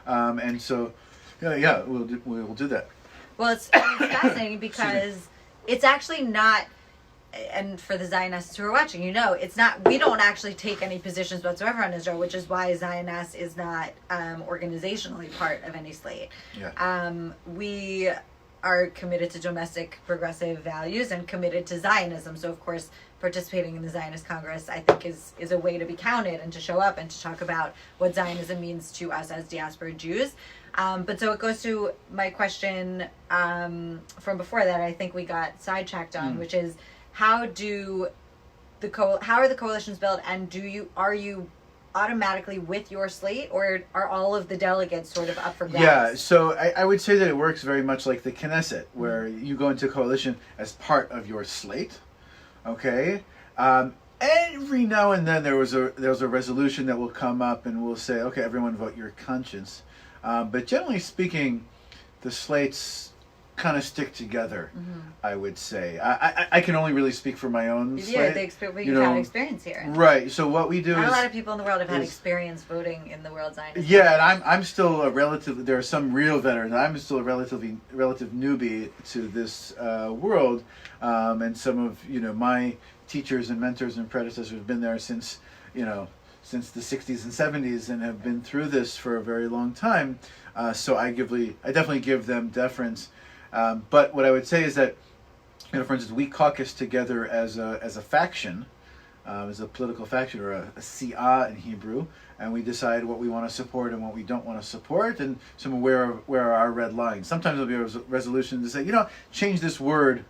Right. And so, we'll do that. Well, it's fascinating because it's actually not. And for the Zionists who are watching, it's not, we don't actually take any positions whatsoever on Israel, which is why Zionist is not organizationally part of any slate. Yeah. We are committed to domestic progressive values and committed to Zionism. So, of course, participating in the Zionist Congress, I think, is a way to be counted and to show up and to talk about what Zionism means to us as diaspora Jews. But so it goes to my question from before that I think we got sidetracked on, which is, how are the coalitions built, and are you automatically with your slate, or are all of the delegates sort of up for grabs? Yeah, so I would say that it works very much like the Knesset, where you go into a coalition as part of your slate. Okay, every now and then there's a resolution that will come up and we'll say, okay, everyone vote your conscience. But generally speaking, the slates kind of stick together, I would say. I can only really speak for my own slate. You've had experience here. Right, so what we do Not is... a lot of people in the world have had experience voting in the World Zionist. Yeah, and I'm still there are some real veterans. I'm still a relative newbie to this world, and some of my teachers and mentors and predecessors have been there since the 60s and 70s and have been through this for a very long time. So I definitely give them deference. But what I would say is that, for instance, we caucus together as a faction, as a political faction, or a si'ah in Hebrew, and we decide what we want to support and what we don't want to support, and where are our red lines. Sometimes there'll be a resolution to say, change this word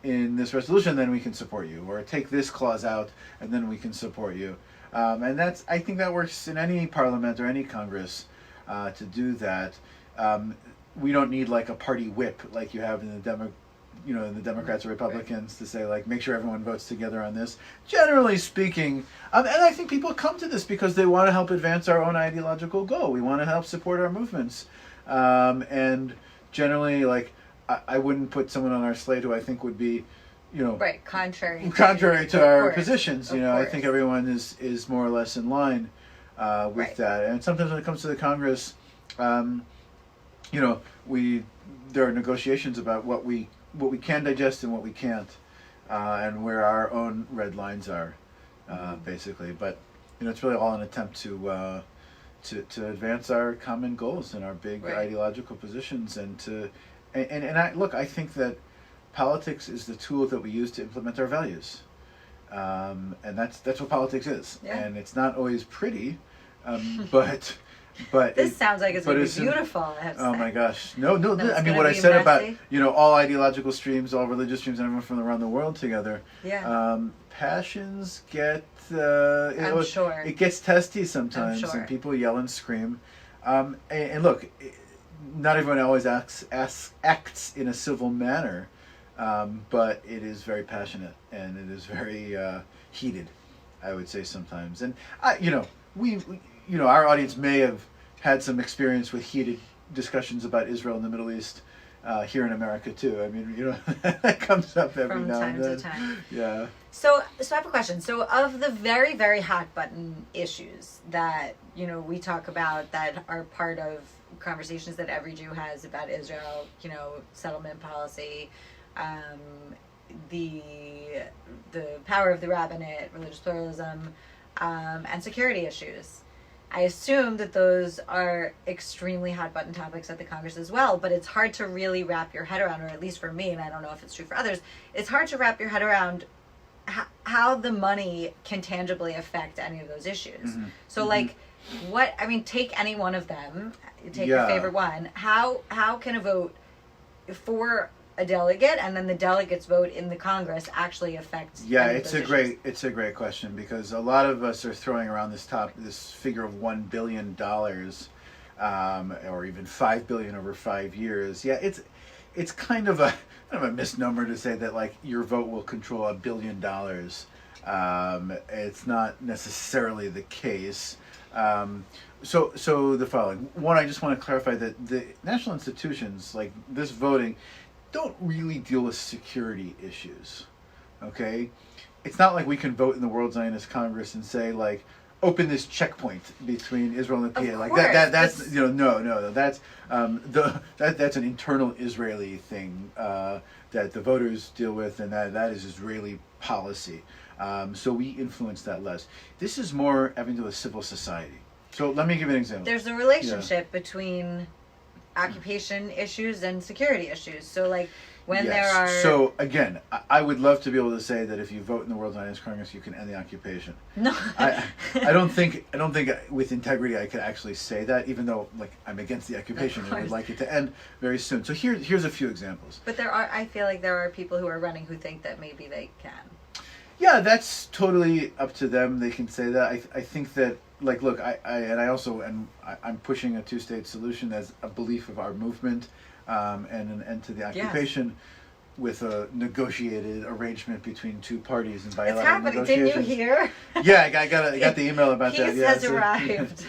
in this resolution, then we can support you, or take this clause out, and then we can support you. And I think that works in any parliament or any Congress to do that. We don't need like a party whip like you have in the Democrats or Republicans to say like make sure everyone votes together on this. Generally speaking, and I think people come to this because they want to help advance our own ideological goal. We want to help support our movements, and generally, like I wouldn't put someone on our slate who I think would be, contrary to our positions. I think everyone is more or less in line with that. And sometimes when it comes to the Congress, there are negotiations about what we can digest and what we can't, and where our own red lines are, basically. But it's really all an attempt to advance our common goals and our big ideological positions, and I think that politics is the tool that we use to implement our values, and that's what politics is. Yeah. And it's not always pretty, but this sounds like it's going to be beautiful. I have to say. My gosh, no! I mean, what I said messy about all ideological streams, all religious streams, and everyone from around the world together. Yeah. Passions get. I'm sure it gets testy sometimes, and people yell and scream. And look, not everyone always acts in a civil manner, but it is very passionate and it is very heated, I would say sometimes. And our audience may have had some experience with heated discussions about Israel and the Middle East here in America too. I mean, that comes up every now and then. From time to time. Yeah. So I have a question. So of the very, very hot button issues that, we talk about that are part of conversations that every Jew has about Israel, settlement policy, the power of the rabbinate, religious pluralism, and security issues. I assume that those are extremely hot button topics at the Congress as well, but it's hard to really wrap your head around, or at least for me, and I don't know if it's true for others, it's hard to wrap your head around how the money can tangibly affect any of those issues. So like, what, I mean, take any one of them, take your favorite one. How can a vote for a delegate and then the delegates vote in the Congress actually affect it's a great question, because a lot of us are throwing around this figure of $1 billion, or even $5 billion over 5 years. It's kind of a misnomer to say that like your vote will control $1 billion. It's not necessarily the case. So the following. One, I just want to clarify that the national institutions, like this voting, don't really deal with security issues. Okay? It's not like we can vote in the World Zionist Congress and say like, open this checkpoint between Israel and the PA. Like that's no. That's that's an internal Israeli thing that the voters deal with, and that is Israeli policy. So we influence that less. This is more having to do with civil society. So let me give you an example. There's a relationship between occupation issues and security issues. So like when there are... So again, I would love to be able to say that if you vote in the World Zionist Congress, you can end the occupation. No. I don't think with integrity I could actually say that, even though like I'm against the occupation and would like it to end very soon. So here's a few examples. But I feel like there are people who are running who think that maybe they can. Yeah, that's totally up to them. They can say that. I think that, like, look, I'm pushing a two-state solution as a belief of our movement, and an end to the occupation with a negotiated arrangement between two parties and bilateral negotiations. Didn't you hear? Yeah, I got the email about that. Peace has arrived.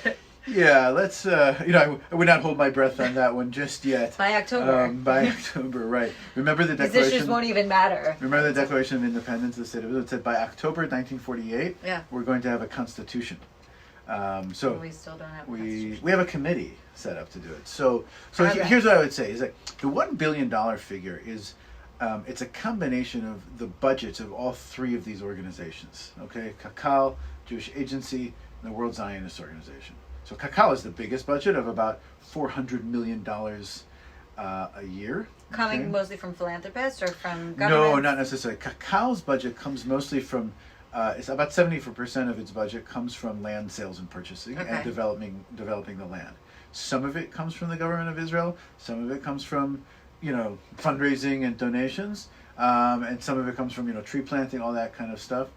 Yeah, let's, I would not hold my breath on that one just yet. By October. By October, right. Remember the Declaration... These issues won't even matter. Remember the Declaration of Independence of the State of Israel? It said by October 1948, we're going to have a constitution. So we still don't have a constitution. We have a committee set up to do it. So here's what I would say, is that the $1 billion figure is... it's a combination of the budgets of all three of these organizations. Okay, Kakal, Jewish Agency, and the World Zionist Organization. So Kakal is the biggest budget of about $400 million a year. Coming mostly from philanthropists or from government? No, not necessarily. Kakal's budget comes mostly from, it's about 70% of its budget comes from land sales and purchasing and developing the land. Some of it comes from the government of Israel. Some of it comes from, fundraising and donations. And some of it comes from, tree planting, all that kind of stuff.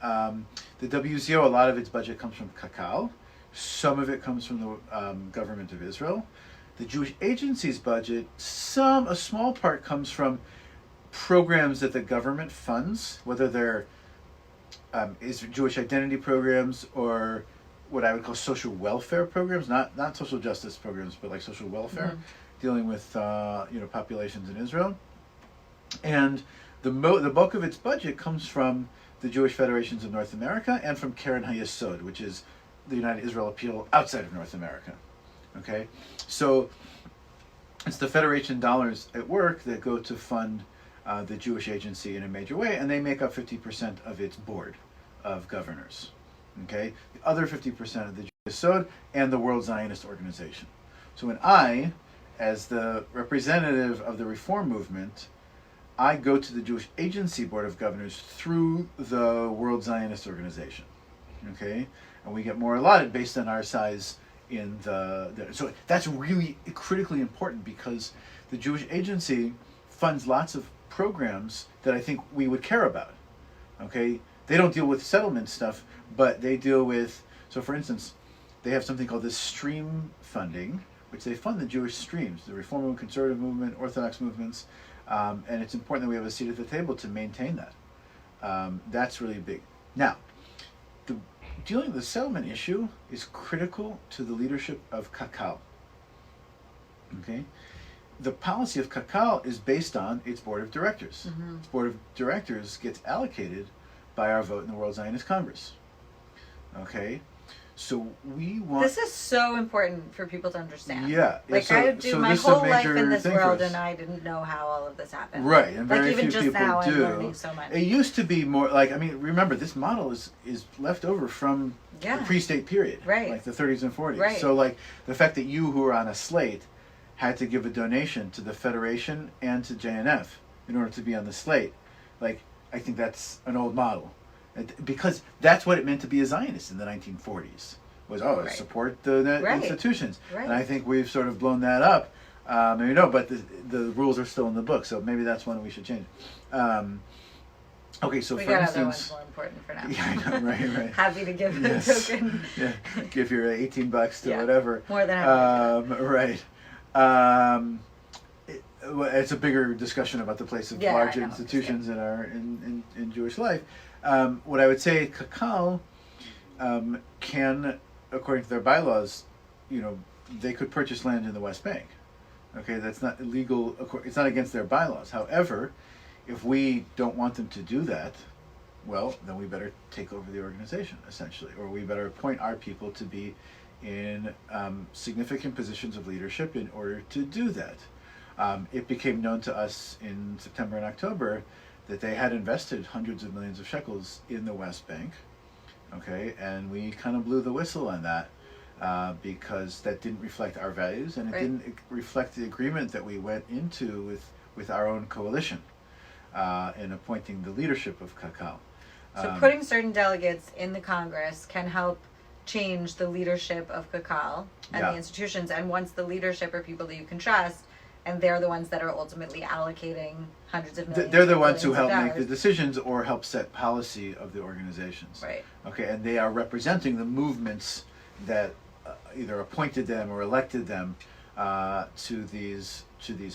The WZO, a lot of its budget comes from Kakal. Some of it comes from the government of Israel. The Jewish Agency's budget, a small part comes from programs that the government funds, whether they're Jewish identity programs or what I would call social welfare programs, not social justice programs, but like social welfare, dealing with populations in Israel. And the bulk of its budget comes from the Jewish Federations of North America and from Keren HaYesod, which is the United Israel Appeal outside of North America. Okay, so it's the Federation dollars at work that go to fund the Jewish Agency in a major way, and they make up 50% of its board of governors. Okay, the other 50% of the Jewish Yesod and the World Zionist Organization. So when I, as the representative of the Reform movement, I go to the Jewish Agency Board of Governors through the World Zionist Organization. Okay, and we get more allotted based on our size in so that's really critically important, because the Jewish Agency funds lots of programs that I think we would care about. Okay, they don't deal with settlement stuff, but they deal with, so for instance, they have something called the stream funding, which they fund the Jewish streams, the Reform movement, Conservative movement, Orthodox movements, and it's important that we have a seat at the table to maintain that. That's really big. Now, dealing with the settlement issue is critical to the leadership of Kakal. Okay, the policy of Kakal is based on its board of directors. Its board of directors gets allocated by our vote in the World Zionist Congress. Okay, So we want... This is so important for people to understand. Yeah. Like, so, I do so my this is whole a life major in this thing for world, us. and I didn't know how all of this happened. Right, and like, very even few just people now, do. I'm learning so much. It used to be more like, I mean, remember, this model is left over from the pre-state period. Right. Like the 30s and 40s. Right. So, like, the fact that you, who were on a slate, had to give a donation to the Federation and to JNF in order to be on the slate, like, I think that's an old model. Because that's what it meant to be a Zionist in the 1940s. Was, support the institutions. Right. And I think we've sort of blown that up. But the rules are still in the book, so maybe that's one we should change. Okay, so we for got instance... other ones more important for now. Yeah, I know, right. Happy to give a token. Yeah, give your $18 to whatever. More than happy. Right. It's a bigger discussion about the place of large institutions in Jewish life. What I would say, Kakal can, according to their bylaws, they could purchase land in the West Bank. Okay, that's not illegal. It's not against their bylaws. However, if we don't want them to do that, well, then we better take over the organization, essentially, or we better appoint our people to be in significant positions of leadership in order to do that. It became known to us in September and October that they had invested hundreds of millions of shekels in the West Bank, okay, and we kind of blew the whistle on that because that didn't reflect our values, and it didn't reflect the agreement that we went into with our own coalition in appointing the leadership of Kakal. So putting certain delegates in the Congress can help change the leadership of Kakal and the institutions, and once the leadership are people that you can trust, and they're the ones that are ultimately allocating hundreds of millions. They're the ones who help make the decisions or help set policy of the organizations. Right. Okay, and they are representing the movements that either appointed them or elected them to these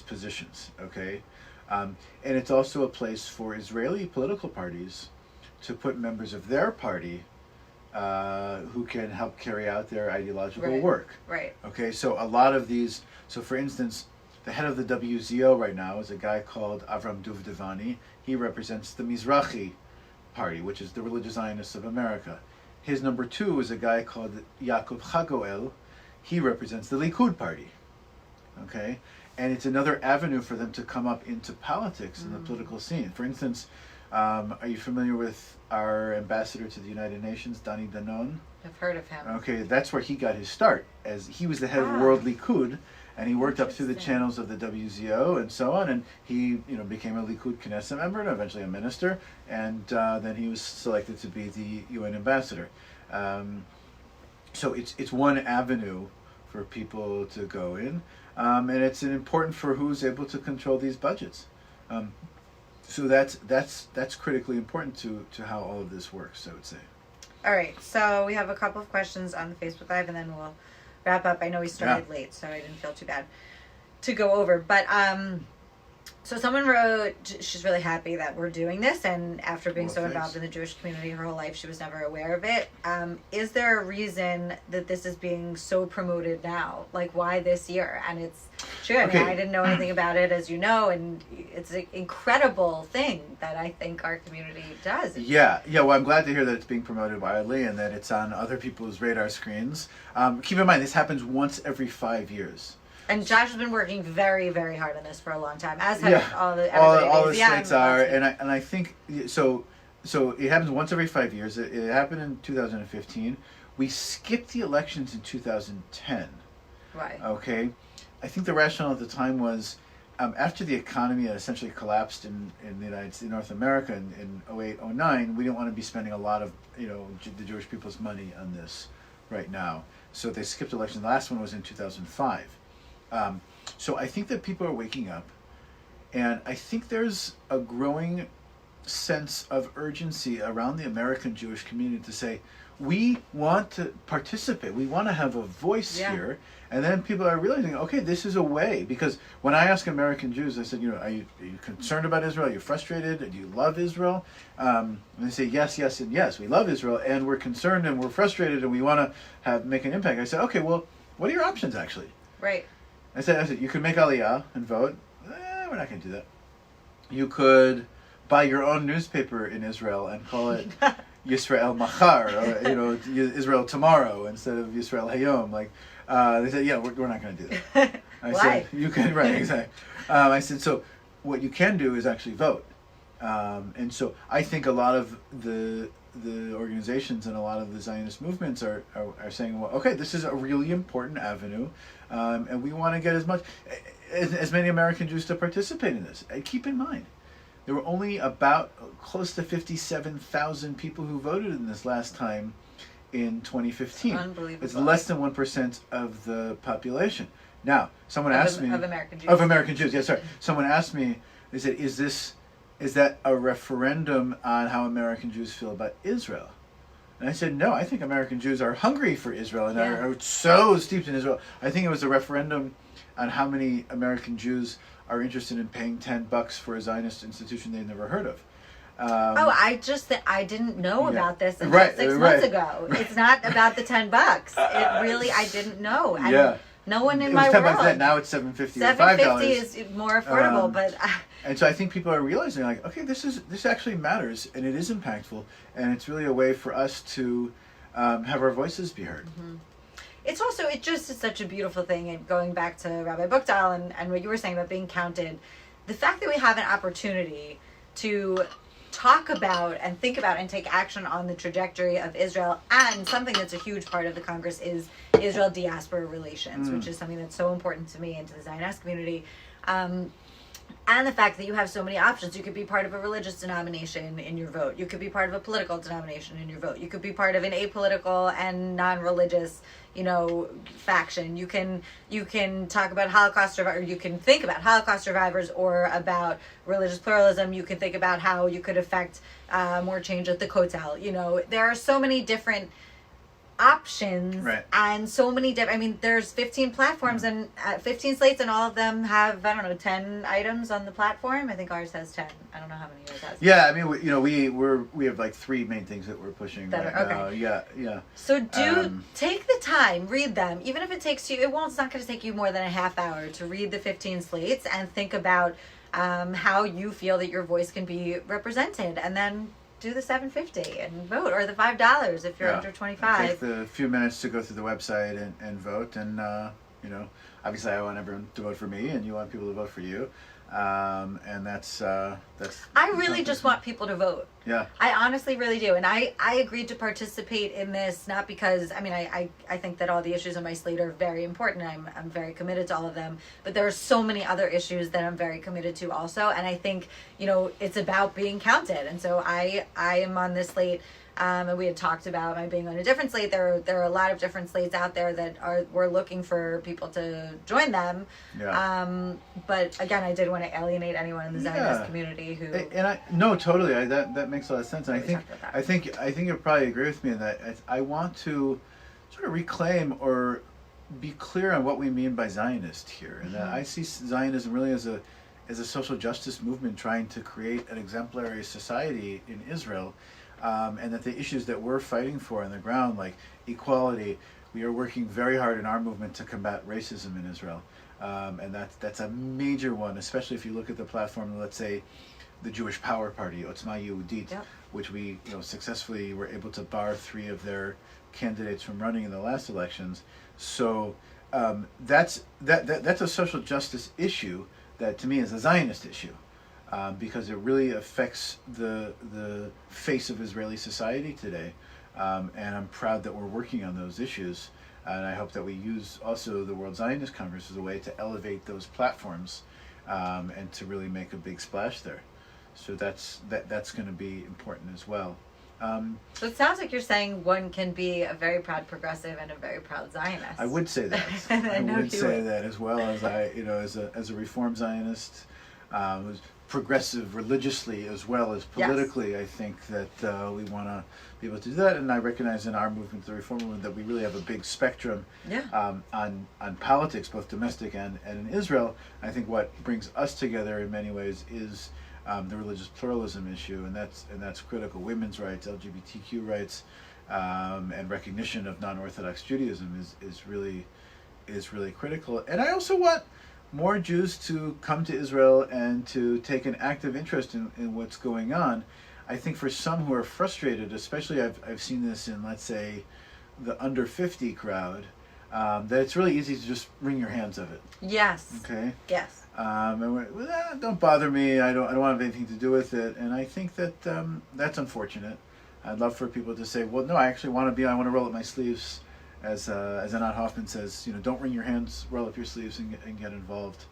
positions. Okay, and it's also a place for Israeli political parties to put members of their party who can help carry out their ideological work. Right. Okay, so a lot of these. So, for instance, the head of the WZO right now is a guy called Avram Duvdevani. He represents the Mizrahi Party, which is the Religious Zionists of America. His number two is a guy called Yaakov Chagoel. He represents the Likud Party. Okay? And it's another avenue for them to come up into politics in the political scene. For instance, are you familiar with our ambassador to the United Nations, Dani Danon? I've heard of him. Okay, that's where he got his start, as he was the head of World Likud, and he worked up through the channels of the WZO and so on, and he became a Likud Knesset member and eventually a minister, and then he was selected to be the UN ambassador. So it's one avenue for people to go in, and it's important for who's able to control these budgets. So that's critically important to how all of this works, I would say. All right, so we have a couple of questions on the Facebook Live, and then we'll wrap up. I know we started late, so I didn't feel too bad to go over. But so someone wrote, she's really happy that we're doing this, and after being involved in the Jewish community her whole life, she was never aware of it. Is there a reason that this is being so promoted now? Like, why this year? And it's true. I mean, I didn't know anything about it, as you know, and it's an incredible thing that I think our community does. Yeah. Well, I'm glad to hear that it's being promoted widely and that it's on other people's radar screens. Keep in mind, this happens once every 5 years. And Josh has been working very, very hard on this for a long time, as have all the states are, and I think so. So it happens once every 5 years. It happened in 2015. We skipped the elections in 2010. Right. Okay. I think the rationale at the time was after the economy had essentially collapsed in the United States, in North America in 08, 09, we didn't want to be spending a lot of the Jewish people's money on this right now. So they skipped elections. The last one was in 2005. So I think that people are waking up, and I think there's a growing sense of urgency around the American Jewish community to say, we want to participate, we want to have a voice here, and then people are realizing, okay, this is a way, because when I ask American Jews, I said, are you concerned about Israel, are you frustrated, do you love Israel? And they say, yes, and yes, we love Israel, and we're concerned, and we're frustrated, and we want to make an impact. I said, okay, well, what are your options, actually? Right. I said, you could make Aliyah and vote. We're not going to do that. You could buy your own newspaper in Israel and call it, Yisrael Machar, or, Israel tomorrow instead of Yisrael Hayom. Like, they said, yeah, we're not going to do that. I Why? said, you can, right, exactly. I said, so what you can do is actually vote. And so I think a lot of the organizations and a lot of the Zionist movements are saying, well, okay, this is a really important avenue, and we want to get as many American Jews to participate in this. And keep in mind, there were only about close to 57,000 people who voted in this last time in 2015. Unbelievable. It's less than 1% of the population. Now, someone asked me... Of American Jews. Of American Jews, yes, sorry. Someone asked me, they said, is that a referendum on how American Jews feel about Israel? And I said, no, I think American Jews are hungry for Israel and are so steeped in Israel. I think it was a referendum on how many American Jews are interested in paying $10 for a Zionist institution they've never heard of. I didn't know about this until 6 months ago. It's not about the $10. It really, I didn't know. No one in my world. It was $10 then. Now it's $7.50 or $5. $7.50 is more affordable, but. And so I think people are realizing, like, okay, this actually matters, and it is impactful, and it's really a way for us to have our voices be heard. Mm-hmm. It just is such a beautiful thing. And going back to Rabbi Buchdahl and what you were saying about being counted, the fact that we have an opportunity to talk about and think about and take action on the trajectory of Israel, and something that's a huge part of the Congress is Israel diaspora relations, which is something that's so important to me and to the Zionist community. And the fact that you have so many options. You could be part of a religious denomination in your vote. You could be part of a political denomination in your vote. You could be part of an apolitical and non-religious, faction. You can talk about Holocaust survivors, or you can think about Holocaust survivors or about religious pluralism. You can think about how you could affect more change at the Kotel. There are so many different options, right, and so many different, there's 15 platforms and 15 slates, and all of them have 10 items on the platform. I think ours has 10. I don't know how many yours has. Yeah, we have like 3 main things that we're pushing right now. Yeah. So take the time, read them, even if it takes you, it's not going to take you more than a half hour to read the 15 slates and think about how you feel that your voice can be represented, and then do the $7.50 and vote, or the $5 if you're under 25. Take the few minutes to go through the website and vote, and obviously I want everyone to vote for me, and you want people to vote for you, and that's. I really just want people to vote. Yeah. I honestly really do, and I agreed to participate in this not because I think that all the issues on my slate are very important. I'm very committed to all of them, but there are so many other issues that I'm very committed to also, and I think it's about being counted, and so I am on this slate. And we had talked about my being on a different slate. There are a lot of different slates out there that we're looking for people to join them. Yeah. But again, I didn't want to alienate anyone in the Zionist community who. And totally. That makes a lot of sense. And I think you'll probably agree with me in that I want to sort of reclaim or be clear on what we mean by Zionist here, and that I see Zionism really as a social justice movement trying to create an exemplary society in Israel. And that the issues that we're fighting for on the ground, like equality, we are working very hard in our movement to combat racism in Israel. And that's a major one, especially if you look at the platform, let's say, the Jewish Power Party, Otzma Yehudit, which we successfully were able to bar 3 of their candidates from running in the last elections. So that's a social justice issue that to me is a Zionist issue. Because it really affects the face of Israeli society today, and I'm proud that we're working on those issues, and I hope that we use also the World Zionist Congress as a way to elevate those platforms, and to really make a big splash there. So that's going to be important as well. So it sounds like you're saying one can be a very proud progressive and a very proud Zionist. I would say that. I would say that as well as as a Reform Zionist. Who's progressive religiously as well as politically. Yes. I think that we want to be able to do that, and I recognize in our movement, the Reform movement, that we really have a big spectrum on politics, both domestic and in Israel. I think what brings us together in many ways is the religious pluralism issue, and that's critical. Women's rights, LGBTQ rights, and recognition of non-Orthodox Judaism is really critical. And I also want more Jews to come to Israel and to take an active interest in what's going on. I think for some who are frustrated, especially I've seen this in, let's say, the under 50 crowd, that it's really easy to just wring your hands of it. Yes. Okay. Yes. Don't bother me. I don't want to have anything to do with it. And I think that that's unfortunate. I'd love for people to say, well, no, I actually want to roll up my sleeves, as Anat Hoffman says, don't wring your hands, roll up your sleeves and get involved,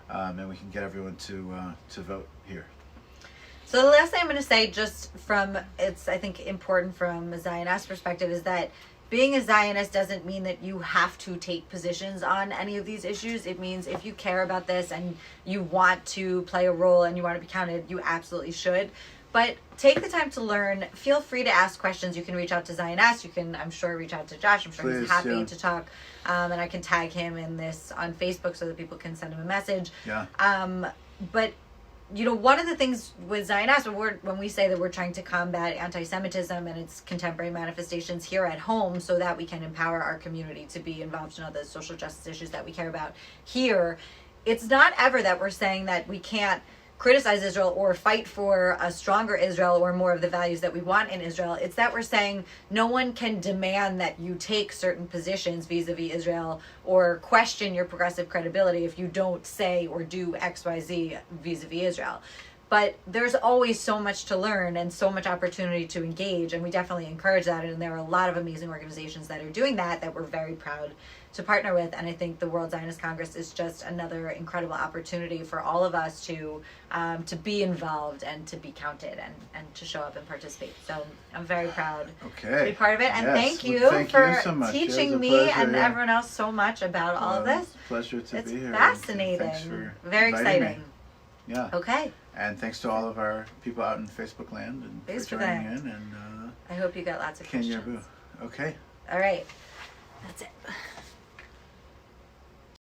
and we can get everyone to vote here. So the last thing I'm going to say, I think important from a Zionist perspective, is that being a Zionist doesn't mean that you have to take positions on any of these issues. It means if you care about this and you want to play a role and you want to be counted, you absolutely should. But take the time to learn. Feel free to ask questions. You can reach out to Zionist. You can, I'm sure, reach out to Josh. I'm sure he's happy to talk. And I can tag him in this on Facebook so that people can send him a message. Yeah. But one of the things with Zionist, when we say that we're trying to combat anti-Semitism and its contemporary manifestations here at home so that we can empower our community to be involved in all the social justice issues that we care about here, it's not ever that we're saying that we can't criticize Israel or fight for a stronger Israel or more of the values that we want in Israel. It's that we're saying no one can demand that you take certain positions vis-a-vis Israel or question your progressive credibility if you don't say or do X, Y, Z vis-a-vis Israel. But there's always so much to learn and so much opportunity to engage, and we definitely encourage that. And there are a lot of amazing organizations that are doing that we're very proud to partner with. And I think the World Zionist Congress is just another incredible opportunity for all of us to be involved and to be counted and to show up and participate. So I'm very proud to be part of it. And thank you for so much. teaching me and everyone else so much about all of this. Pleasure to be here. It's fascinating. Thanks for very exciting. Me. Yeah. Okay. And thanks to all of our people out in Facebook land and for joining in. And I hope you got lots of questions. Okay. All right. That's it.